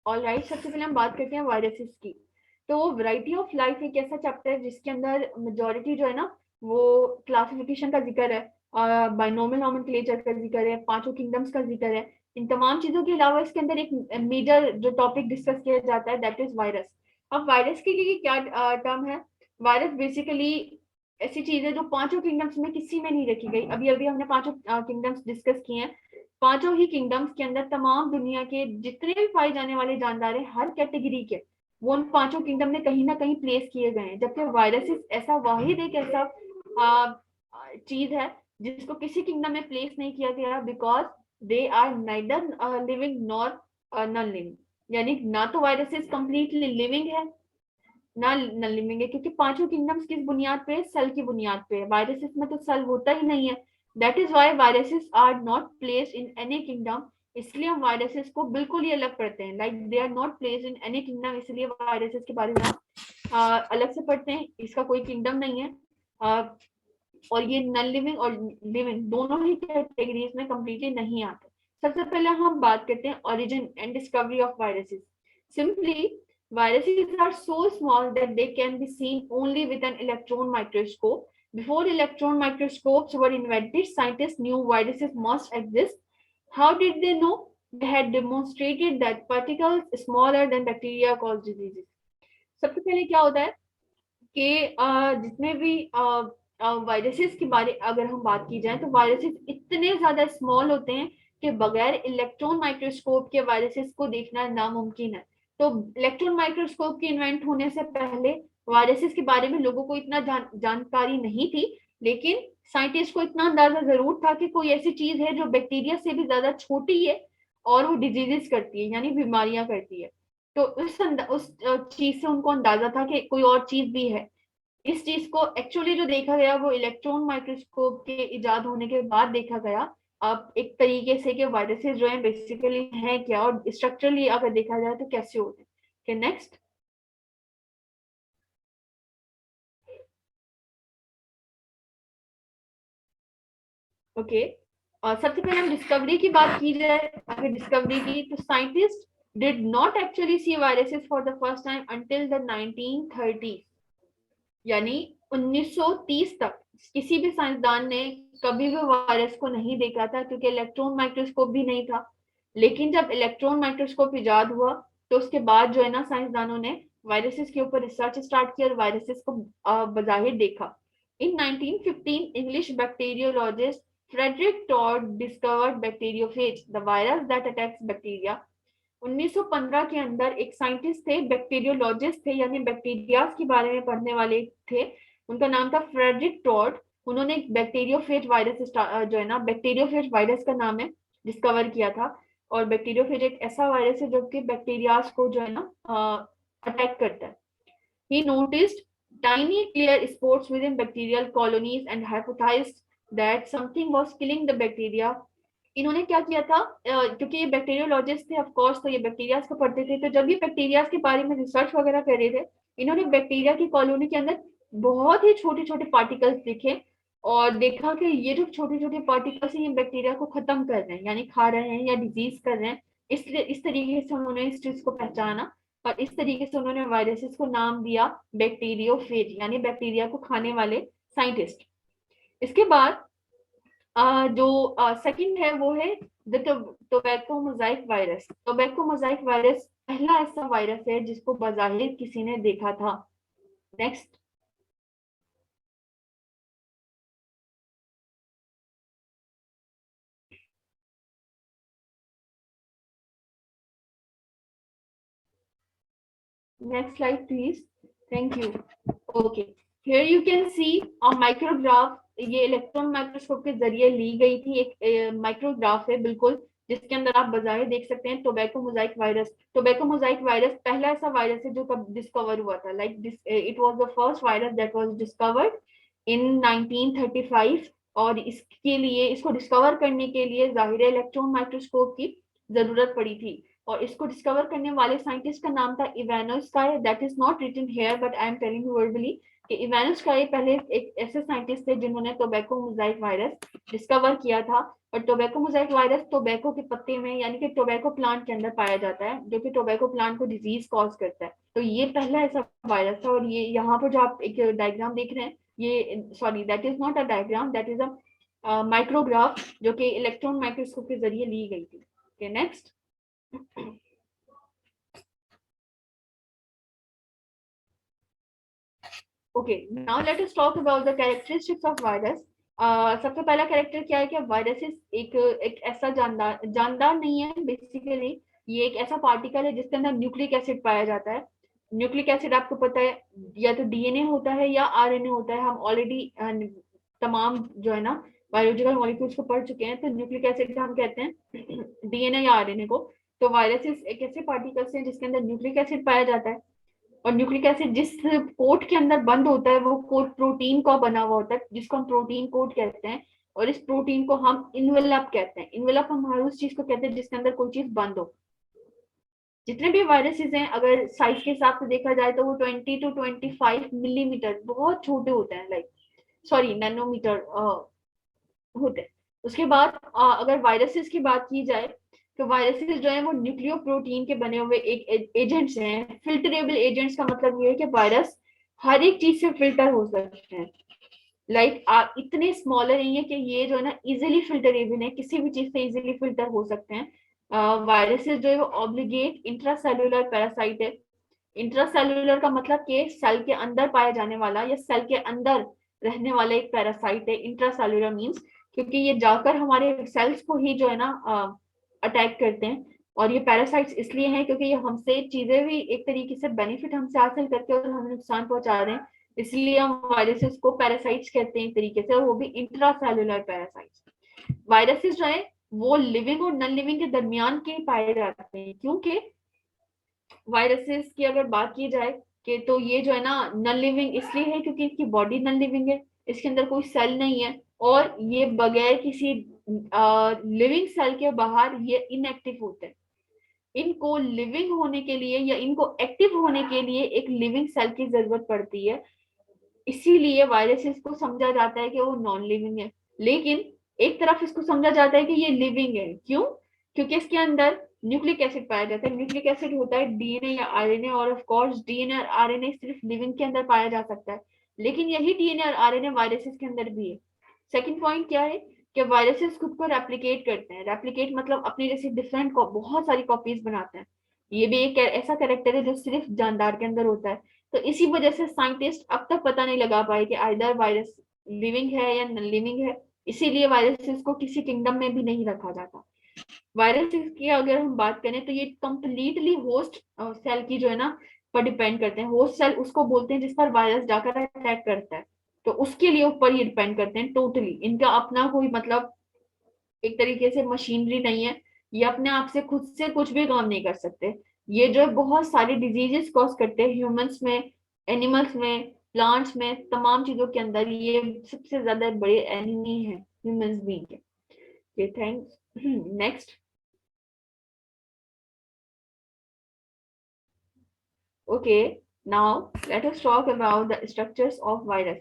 All right, सबसे पहले हम बात करते हैं वायरसेस की। तो वैरायटी ऑफ लाइफ एक ऐसा चैप्टर है जिसके अंदर मेजोरिटी जो है ना वो क्लासिफिकेशन का जिक्र है, बाइनोमियल नोमेनक्लेचर का जिक्र है, पांचों किंगडम्स का जिक्र है। इन तमाम चीजों के अलावा इसके अंदर एक मेजर जो टॉपिक डिस्कस किया जाता है दैट इज वायरस। अब वायरस के लिए क्या टर्म है? वायरस बेसिकली ऐसी चीज है जो पांचों किंगडम्स में किसी में नहीं रखी गई। अभी अभी हमने पांचों किंगडम्स डिस्कस किए हैं, पांचों ही किंगडम्स के अंदर तमाम दुनिया के जितने भी पाए जाने वाले जानदार हैं हर कैटेगरी के, वो उन पांचों किंगडम में कहीं ना कहीं प्लेस किए गए हैं। जबकि वायरसेस ऐसा वाहिद एक ऐसा चीज है जिसको किसी किंगडम में प्लेस नहीं किया गया, because they are neither living nor non living. यानी ना तो वायरसेस कंप्लीटली लिविंग है ना नॉन लिविंग है, क्योंकि पांचों किंगडम्स किस बुनियाद पे? सेल की बुनियाद पे। वायरसेस में तो सेल होता ही नहीं है, that is why viruses are not placed in any kingdom. इसलिए हम वायरसेस को बिल्कुल ही अलग पढ़ते हैं, like they are not placed in any kingdom, इसलिए वायरसेस के बारे में हम अलग से पढ़ते हैं। इसका कोई किंगडम नहीं है, और ये नॉन लिविंग और लिविंग दोनों ही कैटेगरीज में कंप्लीटली नहीं आते। सबसे पहले हम बात करते हैं origin and discovery of viruses. Simply viruses are so small that they can be seen only with an electron microscope. Before electron microscopes were invented, scientists knew viruses must exist. How did they know? They had demonstrated that particles smaller than bacteria cause diseases. सबसे पहले क्या होता है कि जितने भी viruses के बारे अगर हम बात की जाए तो वायरसेस इतने ज्यादा स्मॉल होते हैं कि बगैर इलेक्ट्रॉन माइक्रोस्कोप के वायरसेस को देखना नामुमकिन है। तो इलेक्ट्रॉन माइक्रोस्कोप के इन्वेंट होने से पहले वायरसेस के बारे में लोगों को इतना जानकारी नहीं थी, लेकिन साइंटिस्ट को इतना अंदाजा जरूर था कि कोई ऐसी चीज है जो बैक्टीरिया से भी ज्यादा छोटी है और वो डिजीजेस करती है यानी बीमारियां करती है। तो उस चीज से उनको अंदाजा था कि कोई और चीज भी है। इस चीज को एक्चुअली जो देखा गया वो इलेक्ट्रॉन माइक्रोस्कोप के इजाद होने के बाद देखा गया। अब एक तरीके से कि वायरसेस जो है बेसिकली है क्या और स्ट्रक्चरली अगर देखा जाए तो कैसे होते हैं। नेक्स्ट, ओके, सबसे पहले हम डिस्कवरी की बात की जाए। अगर डिस्कवरी की तो scientist did not actually see viruses for the first time until the 1930, यानी 1930 तक किसी भी साइंसदान ने कभी भी वायरस को नहीं देखा था, क्योंकि इलेक्ट्रॉन माइक्रोस्कोप भी नहीं था। लेकिन जब इलेक्ट्रॉन माइक्रोस्कोप इजाद हुआ तो उसके बाद जो है ना साइंसदानों ने वायरसेस के ऊपर रिसर्च स्टार्ट किया और वायरसेस को बजाहिर देखा। इन 1915 इंग्लिश बैक्टीरियोलॉजिस्ट फ्रेडरिक टॉड discovered bacteriophage, the virus that attacks bacteria. 1915 के अंदर एक साइंटिस्ट थे, बैक्टीरियोलॉजिस्ट थे, यानी बैक्टीरिया के बारे में पढ़ने वाले थे। उनका नाम था फ्रेडरिक टॉड। उन्होंने बैक्टीरियोफेज वायरस जो है ना, बैक्टीरियोफेज वायरस का नाम है, डिस्कवर किया था। और बैक्टीरियोफेज एक ऐसा वायरस है जो कि बैक्टीरियाज को जो है ना अटैक करता है। He noticed tiny clear spots within bacterial colonies and hypothesized that something was killing the bacteria. इन्होंने क्या किया था, क्योंकि ये बैक्टीरियोलॉजिस्ट थे, ऑफ कोर्स, तो ये बैक्टीरियाज को पढ़ते थे। तो जब ये बैक्टीरियाज के बारे में रिसर्च वगैरह कर रहे थे, इन्होंने बैक्टीरिया की कॉलोनी के अंदर बहुत ही छोटे छोटे पार्टिकल्स दिखे और देखा कि ये जो छोटे छोटे पार्टिकल्स हैं ये बैक्टीरिया को खत्म कर रहे हैं, यानी खा रहे हैं या डिजीज कर रहे हैं। इसलिए इस तरीके से उन्होंने इस चीज को पहचाना और इस तरीके से उन्होंने वायरसेस को नाम दिया बैक्टीरियोफेज, यानी बैक्टीरिया को खाने वाले साइंटिस्ट। इसके बाद जो सेकंड है वो है the tobacco Mosaic virus. Tobacco Mosaic virus पहला ऐसा वायरस है जिसको बाज़ाहिर किसी ने देखा था। Next. Next slide, please. Thank you. Okay. Here you can see a micrograph. ये इलेक्ट्रॉन माइक्रोस्कोप के जरिए ली गई थी एक माइक्रोग्राफ है बिल्कुल, जिसके अंदर आप बाज़ाहिर देख सकते हैं tobacco Mosaic virus. Tobacco Mosaic virus पहला ऐसा वायरस है जो कब डिस्कवर हुआ था। Like this it was the first virus that was discovered in 1935। और इसके लिए, इसको डिस्कवर करने के लिए जाहिर इलेक्ट्रॉन माइक्रोस्कोप की जरूरत पड़ी थी। और इसको डिस्कवर करने वाले साइंटिस्ट का नाम था Ivanovsky. That is not written here but I am telling you verbally कि इवानोस्काई पहले एक ऐसे साइंटिस्ट थे जिन्होंने टोबैको मोजाइक वायरस डिस्कवर किया था। और टोबैको मोजाइक वायरस टोबैको के पत्ते में, यानी कि टोबैको प्लांट के अंदर पाया जाता है, जो कि टोबैको प्लांट को डिजीज कॉज करता है। तो ये पहला ऐसा वायरस था। और ये यहाँ पर जो आप एक डायग्राम देख रहे हैं, ये sorry that is not a diagram, that is a micrograph जो कि इलेक्ट्रॉन माइक्रोस्कोप के जरिए ली गई थी। Okay, next. Okay, now let us talk about the characteristics of virus. सबसे पहला कैरेक्टर क्या है कि वायरसेस एक ऐसा जानदार नहीं है। बेसिकली ये एक ऐसा पार्टिकल है जिसके अंदर न्यूक्लिक एसिड पाया जाता है। न्यूक्लिक एसिड आपको पता है या तो डीएनए होता है या आरएनए होता है। हम ऑलरेडी तमाम जो है ना बायोलॉजिकल मॉलिक्यूल्स को पढ़ चुके हैं। तो न्यूक्लिक एसिड हम कहते हैं डीएनए या आरएनए को। तो वायरसेस एक ऐसे पार्टिकल्स हैं जिसके अंदर न्यूक्लिक एसिड पाया जाता है। और न्यूक्लिक एसिड जिस कोट के अंदर बंद होता है वो कोट प्रोटीन का बना हुआ होता है, जिसको हम प्रोटीन कोट कहते हैं। और इस प्रोटीन को हम इन्वेलप कहते हैं। इन्वेलप हम हर उस चीज को कहते हैं जिसके अंदर कोई चीज बंद हो। जितने भी वायरसेस हैं अगर साइज के हिसाब से देखा जाए तो वो 20 to 25 मिलीमीटर, बहुत छोटे होते हैं, लाइक सॉरी नैनोमीटर होते हैं। उसके बाद अगर वायरसेस की बात की जाए तो वायरसेस जो है वो न्यूक्लियो प्रोटीन के बने हुए एक एजेंट्स हैं। फिल्टरेबल एजेंट्स का मतलब ये है कि वायरस हर एक चीज से फिल्टर हो सकते हैं। लाइक इतने स्मॉलर है कि ये जो है ना इजिली फिल्टरेबल है, किसी भी चीज से इजिली फिल्टर हो सकते हैं। वायरसेस जो है वो ऑब्लिगेट इंट्रासेलुलर पैरासाइट है। इंट्रासेलुलर का मतलब कि सेल के अंदर पाया जाने वाला या सेल के अंदर रहने वाला एक पैरासाइट है। इंट्रासेलुलर मींस क्योंकि ये जाकर हमारे सेल्स को ही जो है ना अटैक करते हैं। और ये पैरासाइट्स इसलिए हैं क्योंकि ये हमसे चीजें भी एक तरीके से बेनिफिट हमसे हासिल करके और हमें नुकसान पहुंचा रहे हैं, इसलिए हम वायरसेस को पैरासाइट्स कहते हैं एक तरीके से, और वो भी इंट्रासेलुलर पैरासाइट्स। वायरसेस जो है वो लिविंग और नॉन लिविंग के दरमियान के पाए जाते हैं। क्योंकि वायरसेस की अगर बात की जाए कि तो ये जो है ना नॉन लिविंग इसलिए है क्योंकि इसकी बॉडी नॉन लिविंग है, इसके अंदर कोई सेल नहीं है, और ये बगैर किसी लिविंग सेल के बाहर ये इनएक्टिव होते हैं। इनको लिविंग होने के लिए या इनको एक्टिव होने के लिए एक लिविंग सेल की जरूरत पड़ती है। इसीलिए वायरसेस को समझा जाता है कि वो नॉन लिविंग है। लेकिन एक तरफ इसको समझा जाता है कि ये लिविंग है। क्यों? क्योंकि इसके अंदर न्यूक्लिक एसिड पाया जाता है। न्यूक्लिक एसिड होता है डीएनए या आरएनए, और ऑफ कोर्स डीएनए और आरएनए सिर्फ लिविंग के अंदर पाया जा सकता है, लेकिन यही डीएनए और आरएनए वायरसेस के अंदर भी है। सेकंड पॉइंट क्या है कि वायरसेस खुद को रेप्लिकेट करते हैं। रेप्लिकेट मतलब अपनी जैसे डिफरेंट बहुत सारी कॉपीज बनाते हैं। ये भी एक ऐसा कैरेक्टर है जो सिर्फ जानदार के अंदर होता है। तो इसी वजह से साइंटिस्ट अब तक पता नहीं लगा पाए कि आइदर वायरस लिविंग है या नॉन लिविंग है। इसीलिए वायरसेस को किसी किंगडम में भी नहीं रखा जाता। वायरस की अगर हम बात करें तो ये कंप्लीटली होस्ट सेल की जो है ना पर डिपेंड करते हैं। होस्ट सेल उसको बोलते हैं जिस पर वायरस जाकर अटैक करता है, तो उसके लिए ऊपर ये डिपेंड करते हैं टोटली। इनका अपना कोई मतलब एक तरीके से मशीनरी नहीं है, ये अपने आप से खुद से कुछ भी काम नहीं कर सकते। ये जो है बहुत सारी डिजीजेस कॉज करते हैं ह्यूमंस में, एनिमल्स में, प्लांट्स में, तमाम चीजों के अंदर ये सबसे ज्यादा बड़े एनिमी है ह्यूमंस बीइंग के। Thanks. Next. Okay, now let us talk about the structures of virus.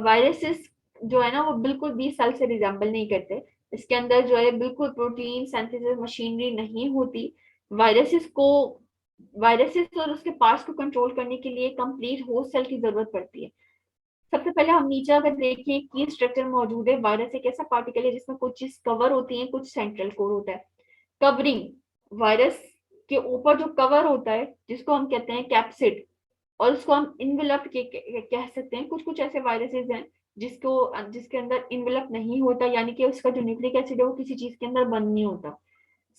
Viruses जो है ना वो बिल्कुल भी सेल से रिजेंबल नहीं करते। इसके अंदर जो है बिल्कुल प्रोटीन सिंथेसिस मशीनरी नहीं होती। वायरसेस को वायरसेस और उसके पार्ट्स को कंट्रोल करने के लिए कंप्लीट होस्ट सेल की जरूरत पड़ती है। सबसे पहले हम नीचे अगर देखें की स्ट्रक्चर मौजूद है। वायरस एक ऐसा पार्टिकल है जिसमें कुछ चीज कवर होती है, कुछ सेंट्रल कोर होता है। कवरिंग, वायरस के ऊपर जो कवर होता है जिसको हम कहते हैं कैप्सिड, और उसको हम इनवेलप कह सकते हैं। कुछ कुछ ऐसे वायरसेस हैं जिसके अंदर इनवेलप नहीं होता, यानी कि उसका जो न्यूक्लिक एसिड है वो किसी चीज के अंदर बंद नहीं होता।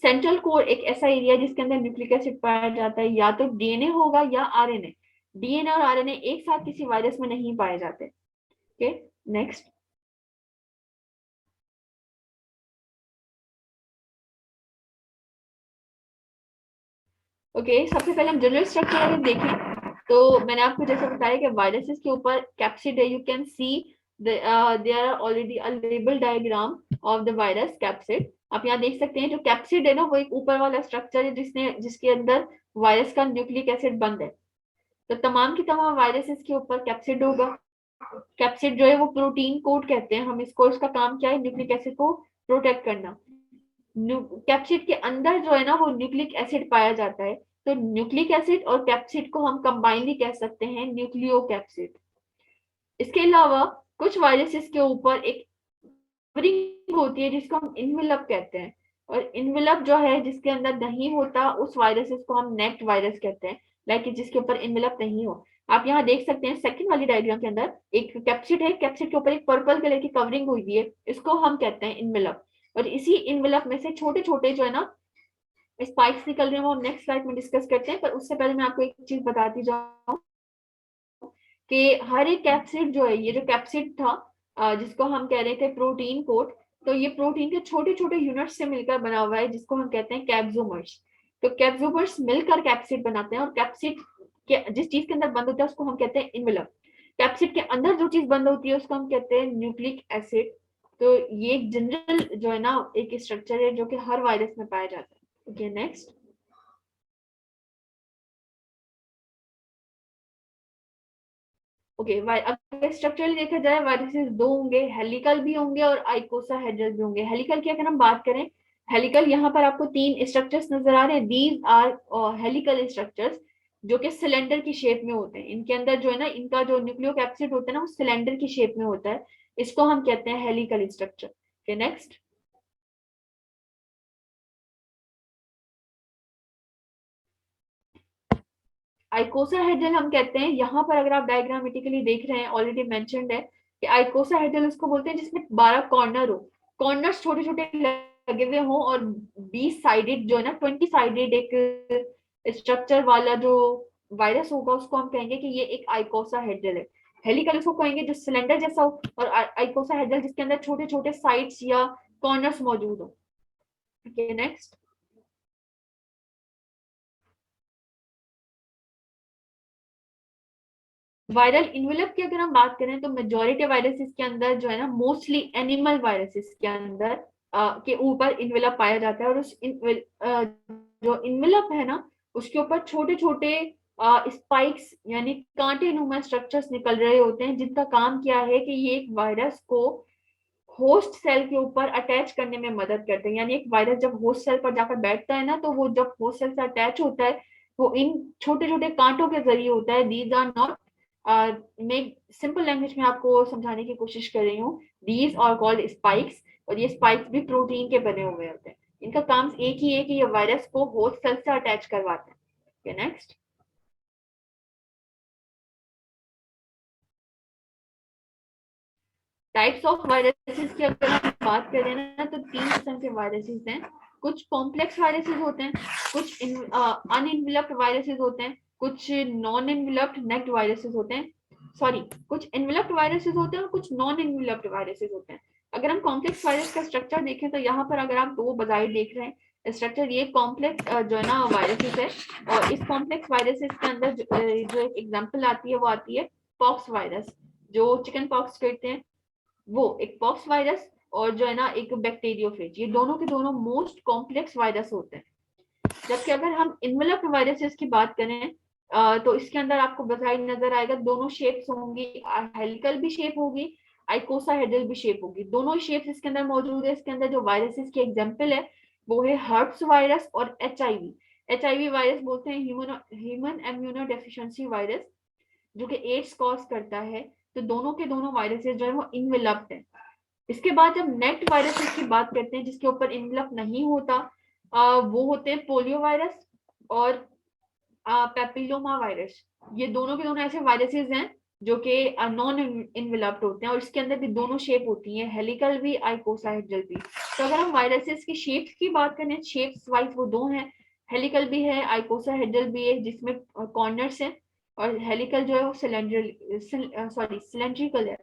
सेंट्रल कोर एक ऐसा एरिया जिसके अंदर न्यूक्लिक एसिड पाया जाता है, या तो डीएनए होगा या आरएनए। डीएनए और आरएनए एक साथ किसी वायरस में नहीं पाए जाते। Okay, next. ओके, सबसे पहले हम जनरल स्ट्रक्चर अगर देखें तो मैंने आपको जैसे बताया कि वायरसेस के ऊपर कैप्सिड है। You can see there are already a label diagram of the virus capsid. आप यहाँ देख सकते हैं जो कैप्सिड है ना वो एक ऊपर वाला स्ट्रक्चर है जिसके अंदर वायरस का न्यूक्लिक एसिड बंद है। तो तमाम की तमाम वायरसेस के ऊपर कैप्सिड होगा। कैप्सिड जो है वो प्रोटीन कोड कहते हैं हम इसको। इसका काम क्या है? न्यूक्लिक एसिड को प्रोटेक्ट करना। कैप्सिड के अंदर जो है ना वो न्यूक्लिक एसिड पाया जाता है। तो न्यूक्लिक एसिड और कैप्सिड को हम कंबाइनली कह सकते हैं न्यूक्लियो कैप्सिड। इसके अलावा कुछ वायरसेस के ऊपर एक कवरिंग होती है जिसको हम इनवेलप कहते हैं। और इनवेलप जो है जिसके अंदर नहीं होता उस वायरसेस को हम नेक्ड वायरस कहते हैं, लाइक जिसके ऊपर इनवेलप नहीं हो। आप यहाँ देख सकते हैं सेकंड वाली डायग्राम के अंदर एक कैप्सिड है। कैप्सिड के ऊपर एक पर्पल कलर की कवरिंग हुई है, इसको हम कहते हैं इनवेलप। और इसी इनवेलप में से छोटे छोटे जो है ना स्पाइक्स निकल रहे हैं वो हम नेक्स्ट स्लाइड में डिस्कस करते हैं। पर उससे पहले मैं आपको एक चीज बताती जाऊं कि हर एक कैप्सिड जो है, ये जो कैप्सिड था जिसको हम कह रहे थे प्रोटीन कोट, तो ये प्रोटीन के छोटे छोटे यूनिट से मिलकर बना हुआ है जिसको हम कहते हैं कैप्सोमर्स। तो कैप्सोमर्स मिलकर कैप्सिड बनाते हैं, और कैप्सिड के जिस चीज के अंदर बंद होता है उसको हम कहते हैं इनवेलप। कैप्सिड के अंदर जो चीज बंद होती है उसको हम कहते हैं न्यूक्लिक एसिड। तो ये एक जनरल जो है ना एक स्ट्रक्चर है जो कि हर वायरस में पाया जाता है। Okay, next. ओके, अगर स्ट्रक्चरली देखा जाए वायरसेस दो होंगे, हेलिकल भी होंगे और आइकोसाहेड्रल भी होंगे। हेलिकल की अगर हम बात करें, हेलिकल यहाँ पर आपको तीन स्ट्रक्चर्स नजर आ रहे हैं। दीज आर हेलिकल स्ट्रक्चर्स जो कि सिलेंडर की शेप में होते हैं। इनके अंदर जो है ना इनका जो न्यूक्लियोकैप्सिड होता है ना वो सिलेंडर की शेप में होता है। इसको हम कहते हैं हेलिकल स्ट्रक्चर। Okay, next. आइकोसाहेड्रल हम कहते हैं, यहाँ पर अगर आप डायग्रामेटिकली देख रहे हैं ऑलरेडी मेंशन्ड है कि आइकोसाहेड्रल उसको बोलते हैं जिसमें 12 कॉर्नर हो। कॉर्नर्स छोटे छोटे लगे हुए हों, और 20 साइडेड जो है ना 20 साइडेड एक स्ट्रक्चर वाला जो वायरस होगा उसको हम कहेंगे कि ये एक आइकोसाहेड्रल है। हेलिकल उसको कहेंगे जो सिलेंडर जैसा हो, और आइकोसाहेड्रल जिसके अंदर छोटे छोटे साइड्स या कॉर्नर्स मौजूद हो। Okay, next. वायरल इन्वेलप की अगर हम बात करें तो मेजोरिटी वायरसेस के अंदर जो है ना मोस्टली एनिमल वायरसेस के अंदर के ऊपर इन्वेलप पाया जाता है। और जो इन्वेलप है ना उसके ऊपर छोटे छोटे स्पाइक्स यानी कांटे नुमा स्ट्रक्चर्स निकल रहे होते हैं जिनका काम क्या है कि ये एक वायरस को होस्ट सेल के ऊपर अटैच करने में मदद करते हैं। यानी एक वायरस जब होस्ट सेल पर जाकर बैठता है ना तो वो जब होस्ट सेल से अटैच होता है वो इन छोटे छोटे कांटों के जरिए होता है। दीज आर नॉट मैं सिंपल लैंग्वेज में आपको समझाने की कोशिश कर रही हूँ। दीज आर कॉल्ड स्पाइक्स, और ये स्पाइक्स भी प्रोटीन के बने हुए होते हैं। इनका काम एक ही है कि ये वायरस को होस्ट सेल से अटैच करवाते हैं। नेक्स्ट। टाइप्स ऑफ वायरसेस की अगर हम बात करें ना तो तीन किस्म के वायरसेस हैं। कुछ कॉम्प्लेक्स वायरसेस होते हैं, कुछ अनइनवेलप्ड वायरसेस होते हैं, कुछ नॉन इनवेलप्ड नेक्ड वायरसेस होते हैं, सॉरी कुछ इनवेलप्ड वायरसेस होते हैं और कुछ नॉन इनवेलप्ड वायरसेस होते हैं। अगर हम कॉम्प्लेक्स वायरस का स्ट्रक्चर देखें तो यहाँ पर अगर आप दो बजाय देख रहे हैं स्ट्रक्चर, ये कॉम्प्लेक्स जो है ना वायरसेस है, और इस कॉम्प्लेक्स वायरसेस के अंदर जो एक एग्जांपल आती है वो आती है पॉक्स वायरस, जो चिकन पॉक्स कहते हैं, वो एक पॉक्स वायरस, और जो है ना एक बैक्टीरियोफेज, ये दोनों के दोनों मोस्ट कॉम्प्लेक्स वायरस होते हैं। जबकि अगर हम इन्वेलप्ड वायरसेस की बात करें तो इसके अंदर आपको बजाय नजर आएगा दोनों शेप्स होंगी, हेलिकल भी शेप होगी, आइकोसाहेड्रल भी शेप होगी, दोनों शेप्स इसके अंदर मौजूद है। इसके अंदर जो वायरसेस की एग्जांपल है वो है हर्प्स वायरस और एचआईवी। एचआईवी वायरस बोलते हैं ह्यूमन इम्यूनो डेफिशिएंसी वायरस, जो कि एड्स कॉज करता है। तो दोनों के दोनों वायरसेस जो है वो इनवेलप्ड है। इसके बाद जब नेक्ड वायरसेस की बात करते हैं जिसके ऊपर इनवेलप नहीं होता, वो होते हैं पोलियो वायरस और पेपिलोमा वायरस। ये दोनों के दोनों ऐसे वायरसेस हैं जो कि नॉन इनवेलप्ड होते हैं, और इसके अंदर भी दोनों शेप होती हैं, हेलिकल भी आइकोसाहेड्रल भी। तो अगर हम वायरसेस की शेप्स की बात करें, शेप्स वाइज वो दो हैं, हेलिकल भी है, आइकोसाहेड्रल भी है जिसमें कॉर्नर्स है, और हेलिकल जो है वो सिलेंड्रिकल है।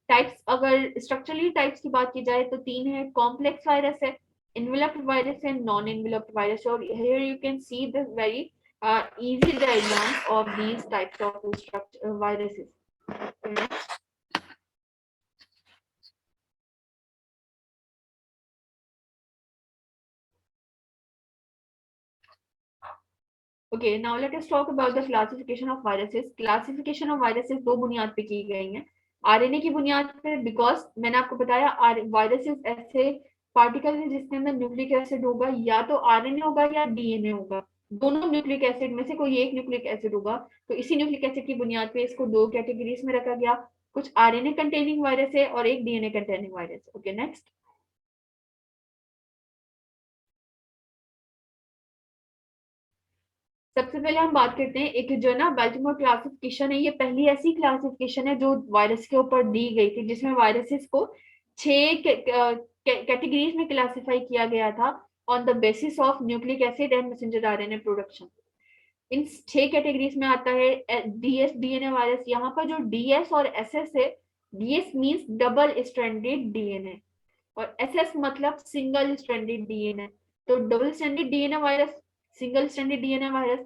टाइप्स, अगर स्ट्रक्चरली टाइप्स की बात की जाए तो तीन है, कॉम्प्लेक्स वायरस है, इन्वेलप्ड वायरस है, नॉन इन्वेलप्ड वायरस है। और here you can see the very easy diagram of these types of viruses. Okay, now let us talk about the classification of viruses. Classification of viruses दो बुनियाद पे की गई हैं, RNA की बुनियाद पे, बिकॉज मैंने आपको बताया वायरसेस ऐसे पार्टिकल है जिसके अंदर न्यूक्लिक एसिड होगा, या तो आरएनए होगा या डीएनए होगा, दोनों न्यूक्लिक एसिड में से कोई एक न्यूक्लिक एसिड होगा। तो इसी न्यूक्लिक एसिड की बुनियाद पे इसको दो कैटेगरीज में रखा गया, कुछ आरएनए कंटेनिंग वायरस है और एक DNA containing virus. Okay, next. सबसे पहले हम बात करते हैं एक जो है ना बाल्टीमोर क्लासिफिकेशन है, ये पहली ऐसी क्लासिफिकेशन है जो वायरस के ऊपर दी गई थी, जिसमें वायरसेस को 6 कैटेगरीज में क्लासिफाई किया गया था on the basis of nucleic acid and messenger RNA production. In 6 categories में आता है डीएस डीएनए वायरस। यहाँ पर जो डीएस और एसएस है, DS means double stranded DNA और एसएस मतलब सिंगल स्ट्रैंडेड डीएनए। तो double stranded DNA virus, single stranded DNA virus,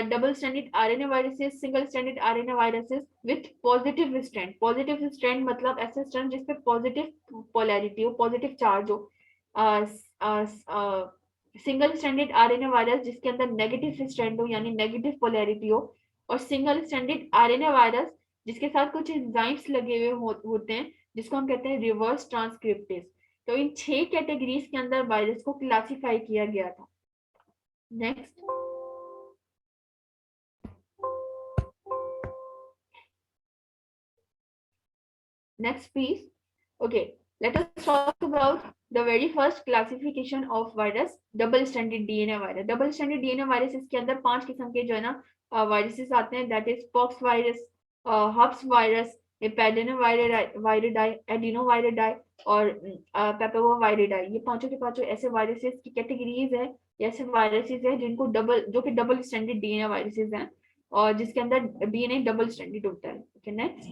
double stranded RNA viruses, single stranded RNA viruses with positive strand. Positive strand मतलब ऐसे strand जिसपे positive polarity हो, positive charge हो। Single stranded RNA virus जिसके अंदर negative strand हो यानी negative polarity हो, और सिंगल स्ट्रैंडेड आरएनए वायरस जिसके साथ कुछ एंजाइम्स लगे हुए होते हैं जिसको हम कहते हैं रिवर्स ट्रांसक्रिप्टेज। तो इन 6 कैटेगरीज के अंदर वायरस को क्लासिफाई किया गया था। Next, next please. Okay, let us talk about the very first classification of virus, double stranded DNA virus. double stranded DNA virus इसके अंदर 5 किस्म के जो है ना वायरसेस आते हैं, that is pox virus, herpes virus, Hepadnaviridae, Adenoviridae और पेपोवायरिडाई। ये पांचों के पांचों ऐसे वायरसेस की कैटेगरीज है, ऐसे वायरसेस है जिनको जो कि डबल स्ट्रैंडेड डीएनए वायरसेस हैं और जिसके अंदर डीएनए डबल स्ट्रैंडेड होता है। Okay, next.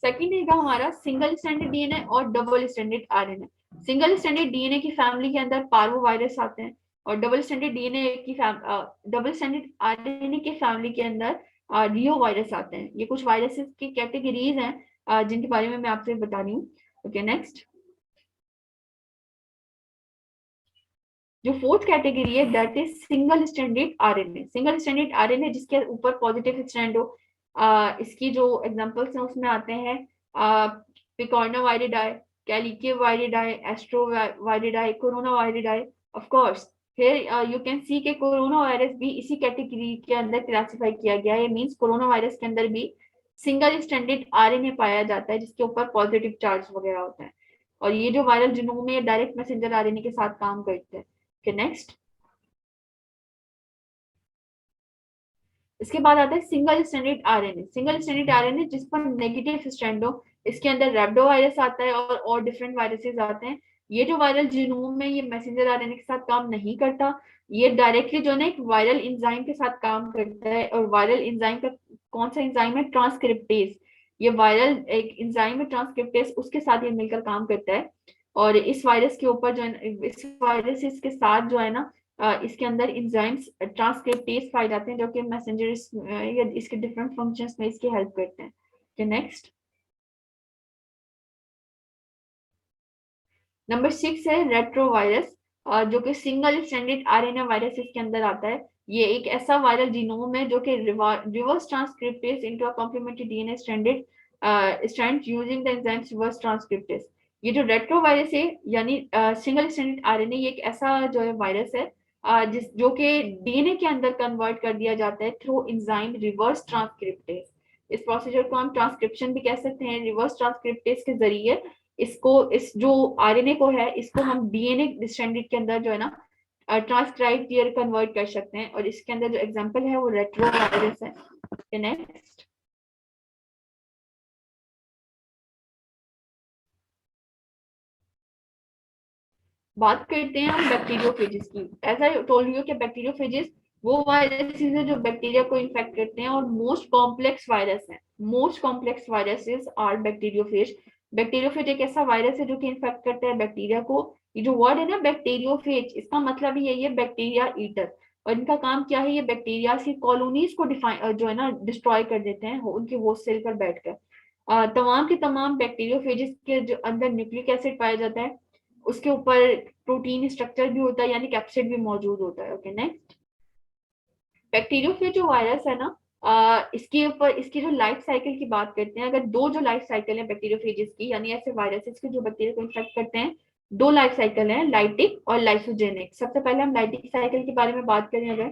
सेकेंड रहेगा हमारा सिंगल स्ट्रैंडेड डीएनए और double stranded RNA. Single stranded DNA की फैमिली के अंदर पार्वो वायरस आते हैं, और डबल स्ट्रैंडेड आरएनए के फैमिली के अंदर रियो वायरस आते हैं। ये कुछ वायरसेस की कैटेगरीज हैं जिनके बारे में मैं आपसे बता रही हूँ। Okay, next. जो फोर्थ कैटेगरी है that is single stranded RNA. Single stranded RNA जिसके ऊपर पॉजिटिव स्ट्रैंड हो, इसकी जो एग्जांपल्स हैं उसमें आते हैं Picornaviridae, Caliciviridae, Astroviridae, Coronaviridae. Of course here you can see के कोरोना वायरस भी इसी कैटेगरी के अंदर क्लासिफाई किया गया है। मींस कोरोना वायरस के अंदर भी सिंगल स्ट्रैंडेड आरएनए पाया जाता है जिसके ऊपर पॉजिटिव चार्ज वगैरह होता है, और ये जो वायरल जीनोम में डायरेक्ट मैसेंजर आरएनए के साथ काम करते हैं। Okay, next. इसके बाद आता है single stranded RNA. Single stranded RNA जिस पर नेगेटिव स्ट्रैंड हो, इसके अंदर रेब्डो वायरस आता है और डिफरेंट वायरसेस आते हैं। ये जो वायरल जीनोम में ये मैसेंजर आरएनए के साथ काम नहीं करता, ये डायरेक्टली जो है ना एक वायरल एंजाइम के साथ काम करता है। और वायरल एंजाइम का कौन सा एंजाइम है? ट्रांसक्रिप्टेज। ये वायरल एक एंजाइम है ट्रांसक्रिप्टेज, उसके साथ ये मिलकर काम करता है। और इस वायरस के ऊपर जो है, इस वायरस के साथ जो है ना इसके अंदर एंजाइम्स ट्रांसक्रिप्टेज पाए जाते हैं, जो कि मैसेंजर या इसके डिफरेंट फंक्शंस में इसकी हेल्प करते हैं। नेक्स्ट नंबर 6 है रेट्रोवायरस, जो कि सिंगल स्ट्रैंडेड आरएनए वायरस इसके अंदर आता है। ये एक ऐसा वायरल जीनोम है जो कि reverse transcriptase into a complementary DNA stranded strand using the enzymes reverse transcriptase. ये जो रेट्रोवायरस है यानी सिंगल स्ट्रैंडेड आरएनए, ये एक ऐसा जो है वायरस है जिस जो कि डीएनए के अंदर कन्वर्ट कर दिया जाता है थ्रू एंजाइम रिवर्स ट्रांसक्रिप्टेज। इस प्रोसीजर को हम ट्रांसक्रिप्शन भी कह सकते हैं। रिवर्स ट्रांसक्रिप्टेज के जरिए इसको इस जो आरएनए को है इसको हम डीएनए स्ट्रैंडेड के अंदर जो है ना ट्रांसक्राइब किया कन्वर्ट कर सकते हैं। और इसके अंदर जो एग्जांपल है वो रेट्रोवायरस है। नेक्स्ट बात करते हैं हम बैक्टीरियोफेजेस की। ऐसा टोल्ड यू कि बैक्टीरियोफेजेस वो वायरस है जो बैक्टीरिया को इन्फेक्ट करते हैं और मोस्ट कॉम्प्लेक्स वायरस है। Most complex viruses are bacteriophage. Bacteriophage एक ऐसा वायरस है जो कि इन्फेक्ट करता है बैक्टीरिया को। ये जो वर्ड है ना बैक्टीरियोफेज, इसका मतलब ही यही है बैक्टीरिया ईटर। और इनका काम क्या है? ये बैक्टीरिया की कॉलोनीज को डिफाइन जो है ना डिस्ट्रॉय कर देते हैं उनके होस्ट सेल पर बैठकर। तमाम के तमाम बैक्टीरियोफेजेस के जो अंदर न्यूक्लिक एसिड पाया जाता है, उसके ऊपर प्रोटीन स्ट्रक्चर भी होता है यानी कैप्सिड भी मौजूद होता है। ओके नेक्स्ट बैक्टीरियोफेज जो वायरस है ना इसके ऊपर इसकी जो लाइफ साइकिल की बात करते हैं। अगर दो जो लाइफ साइकिल है बैक्टीरियोफेजेस की यानी ऐसे वायरसेस के जो बैक्टीरिया को इन्फेक्ट करते हैं, दो लाइफ साइकिल है, लाइटिक और लाइसोजेनिक। सबसे पहले हम लाइटिक साइकिल के बारे में बात करें अगर,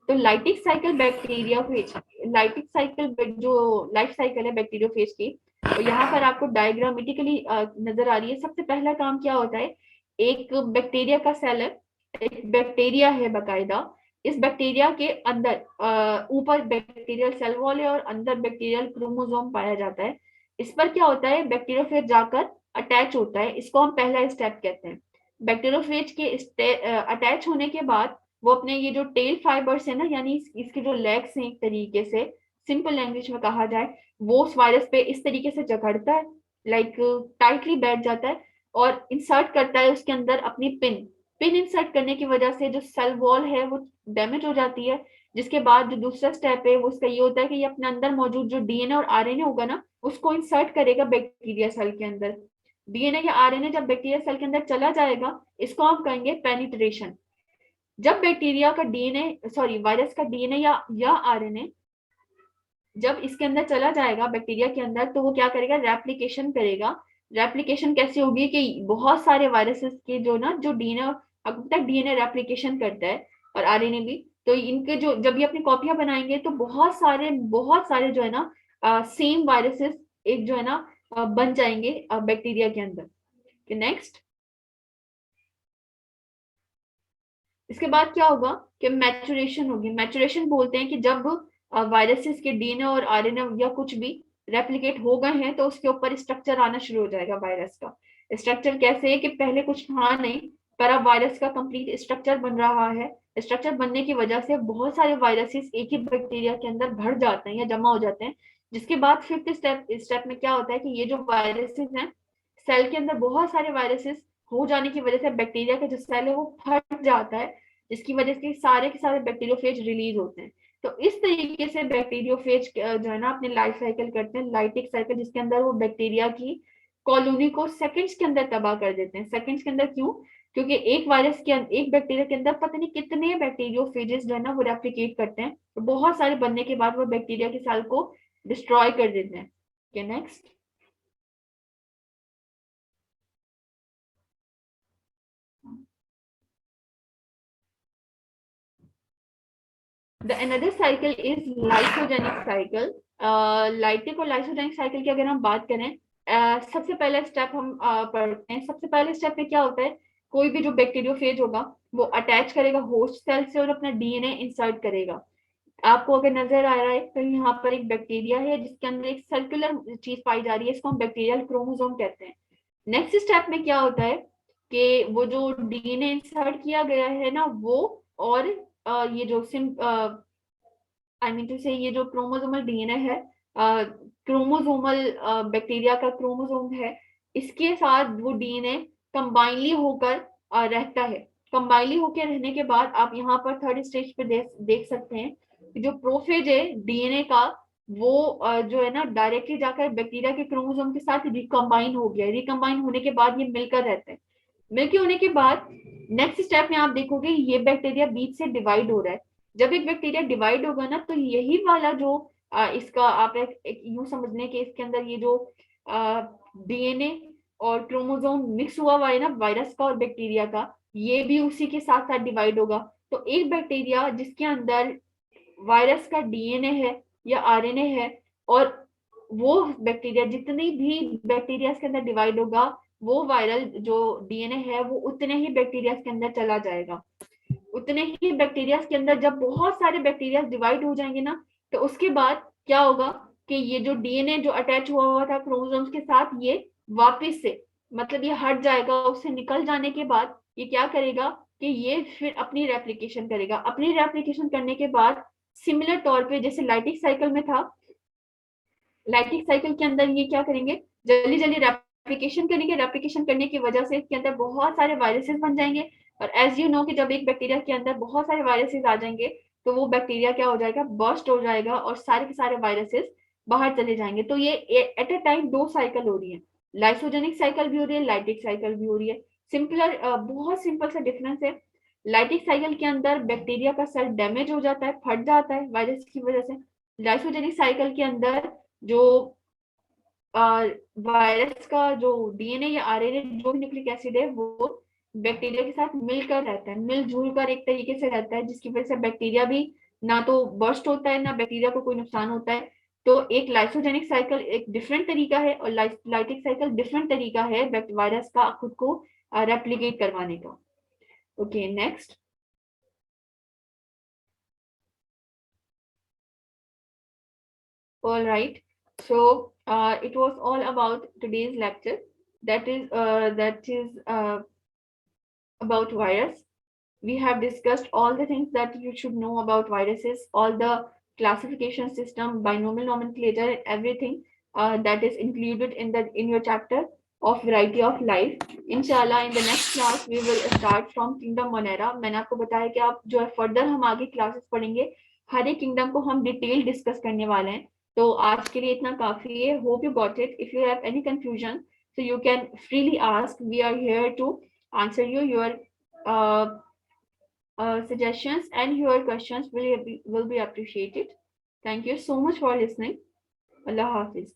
तो lytic cycle bacteriophage, lytic cycle जो लाइफ साइकिल है बैक्टीरियोफेज की, तो यहाँ पर आपको डायग्रामेटिकली नजर आ रही है। सबसे पहला काम क्या होता है? एक बैक्टीरिया का सेल है, एक बैक्टीरिया है बाकायदा। इस बैक्टीरिया के अंदर ऊपर बैक्टीरियल सेल वॉल है और अंदर बैक्टीरियल क्रोमोसोम पाया जाता है। इस पर क्या होता है? बैक्टीरियोफेज जाकर अटैच होता है, इसको हम पहला स्टेप कहते हैं। बैक्टीरियोफेज के अटैच होने के बाद वो अपने ये जो टेल फाइबर्स है ना यानी इसके जो लेग्स हैं एक तरीके से सिंपल लैंग्वेज में कहा जाए, वो उस वायरस पे इस तरीके से जकड़ता है, लाइक टाइटली बैठ जाता है और इंसर्ट करता है उसके अंदर अपनी पिन। पिन इंसर्ट करने की वजह से जो सेल वॉल है वो डैमेज हो जाती है। जिसके बाद जो दूसरा स्टेप है वो उसका ये होता है कि ये अपने अंदर मौजूद जो डीएनए और आरएनए होगा ना उसको इंसर्ट करेगा बैक्टीरिया सेल के अंदर। डीएनए या आरएनए जब बैक्टीरिया सेल के अंदर चला जाएगा इसको हम कहेंगे पेनिट्रेशन। जब बैक्टीरिया का डीएनए सॉरी वायरस का डीएनए या आरएनए जब इसके अंदर चला जाएगा बैक्टीरिया के अंदर, तो वो क्या करेगा? रेप्लिकेशन करेगा। रेप्लिकेशन कैसे होगी कि बहुत सारे वायरसेस के जो ना जो डीएनए, अब तक डीएनए रेप्लिकेशन करता है और आरएनए भी, तो इनके जो जब ये अपनी कॉपियां बनाएंगे तो बहुत सारे जो है ना सेम वायरसेस एक जो है ना बन जाएंगे बैक्टीरिया के अंदर। नेक्स्ट इसके बाद क्या होगा कि मैचुरेशन होगी। मैचुरेशन बोलते हैं कि जब वायरसेस के डीएनए और आरएनए या कुछ भी रेप्लिकेट हो गए हैं तो उसके ऊपर स्ट्रक्चर आना शुरू हो जाएगा वायरस का। स्ट्रक्चर कैसे है कि पहले कुछ था नहीं, पर अब वायरस का कंप्लीट स्ट्रक्चर बन रहा है। स्ट्रक्चर बनने की वजह से बहुत सारे वायरसेस एक ही बैक्टीरिया के अंदर भर जाते हैं या जमा हो जाते हैं। जिसके बाद फिफ्थ स्टेप में क्या होता है कि ये जो वायरसेस हैं, सेल के अंदर बहुत सारे वायरसेस हो जाने की वजह से बैक्टीरिया का जो सेल है वो फट जाता है, जिसकी वजह से सारे के सारे बैक्टीरियोफेज रिलीज होते हैं। तो इस तरीके से बैक्टीरियोफेज जो है ना अपने लाइफ साइकिल करते हैं, लाइटिक साइकिल, जिसके अंदर वो बैक्टीरिया की कॉलोनी को सेकंड्स के अंदर तबाह कर देते हैं। सेकंड्स के अंदर क्यों? क्योंकि एक वायरस के एक बैक्टीरिया के अंदर पता नहीं कितने बैक्टीरियोफेजेस जो है ना वो रेप्लिकेट करते हैं, तो बहुत सारे बनने के बाद वो बैक्टीरिया के सेल को डिस्ट्रॉय कर देते हैं। Next The another cycle is lysogenic cycle. Lytic और लाइसोजेनिक साइकिल की अगर हम बात करें, सबसे पहला स्टेप हम पढ़ते हैं। सबसे पहले स्टेप में क्या होता है? कोई भी जो बैक्टीरियोफेज होगा वो अटैच करेगा होस्ट सेल से और अपना डीएनए इंसर्ट करेगा। आपको अगर नजर आ रहा है तो यहाँ पर एक बैक्टीरिया है जिसके अंदर एक सर्कुलर चीज पाई जा रही है, इसको हम बैक्टीरियल क्रोमोसोम कहते हैं। नेक्स्ट स्टेप में क्या होता है कि वो जो डीएनए इंसर्ट किया गया है ना वो, और ये जो आई मीन टू से ये जो क्रोमोसोमल डीएनए है, क्रोमोसोमल बैक्टीरिया का क्रोमोसोम है, इसके साथ वो डीएनए कंबाइनली होकर रहता है। कंबाइनली होकर रहने के बाद आप यहाँ पर थर्ड स्टेज पे देख सकते हैं कि जो प्रोफेज है डीएनए का, वो जो है ना डायरेक्टली जाकर बैक्टीरिया के क्रोमोसोम के साथ रिकम्बाइन हो गया। रिकम्बाइन होने के बाद ये मिलकर रहते हैं। मिलके होने के बाद नेक्स्ट स्टेप में आप देखोगे ये बैक्टीरिया बीच से डिवाइड हो रहा है। जब एक बैक्टीरिया डिवाइड होगा ना तो यही वाला जो इसका आप एक यूं समझ लें कि इसके अंदर ये जो डीएनए और क्रोमोसोम मिक्स हुआ हुआ है ना वायरस का और बैक्टीरिया का, ये भी उसी के साथ साथ डिवाइड होगा। तो एक बैक्टीरिया जिसके अंदर वायरस का डीएनए है या आरएनए है, और वो बैक्टीरिया जितनी भी बैक्टीरिया के अंदर डिवाइड होगा, वो वायरल जो डीएनए है वो उतने ही बैक्टीरिया के अंदर चला जाएगा। उतने ही बैक्टीरिया के अंदर जब बहुत सारे बैक्टीरिया डिवाइड हो जाएंगे ना, तो उसके बाद क्या होगा कि ये जो डीएनए जो अटैच हुआ हुआ था क्रोमोसोम्स के साथ, ये वापस से मतलब ये हट जाएगा। उससे निकल जाने के बाद ये क्या करेगा कि ये फिर अपनी रेप्लिकेशन करेगा। अपनी रेप्लिकेशन करने के बाद सिमिलर तौर पे जैसे लाइटिक साइकिल में था, लाइटिक साइकिल के अंदर ये क्या करेंगे, जल्दी जल्दी रेप्लिकेशन करेंगे। रेप्लिकेशन करने की वजह से इसके अंदर बहुत सारे वायरसेस बन जाएंगे। और एज यू नो कि जब एक बैक्टीरिया के अंदर बहुत सारे वायरसेस आ जाएंगे तो वो बैक्टीरिया क्या हो जाएगा, बर्स्ट हो जाएगा और सारे के सारे वायरसेस बाहर चले जाएंगे। तो ये एट अ टाइम दो साइकिल हो रही है, लाइसोजेनिक साइकिल भी हो रही है, लाइटिक साइकिल भी हो रही है। सिंपलर बहुत सिंपल सा डिफरेंस है। लाइटिक साइकिल के अंदर बैक्टीरिया का सेल डैमेज हो जाता है, फट जाता है वायरस की वजह से। लाइसोजेनिक साइकिल के अंदर जो वायरस का जो डीएनए या आरएनए जो भी न्यूक्लिक एसिड है वो बैक्टीरिया के साथ मिलकर रहता है, मिलजुल कर एक तरीके से रहता है, जिसकी वजह से बैक्टीरिया भी ना तो बर्स्ट होता है ना बैक्टीरिया को कोई नुकसान होता है। तो एक लाइसोजेनिक साइकिल एक डिफरेंट तरीका है और लाइटिक साइकिल डिफरेंट तरीका है वायरस का खुद को रेप्लिकेट करवाने का। Okay next. All right. So it was all about today's lecture. That is about virus. We have discussed all the things that you should know about viruses, all the classification system, binomial nomenclature, and everything that is included in your chapter of variety of life. Inshallah, in the next class we will start from kingdom Monera. मैंने आपको बताया कि आप जो है further हम आगे classes पढ़ेंगे, हर एक kingdom को हम detail discuss करने वाले हैं। तो आज के लिए इतना काफी है। Hope you got it. If you have any confusion, so you can freely ask. We are here to answer your uh, suggestions, and your questions will be appreciated. Thank you so much for listening. Allah Hafiz.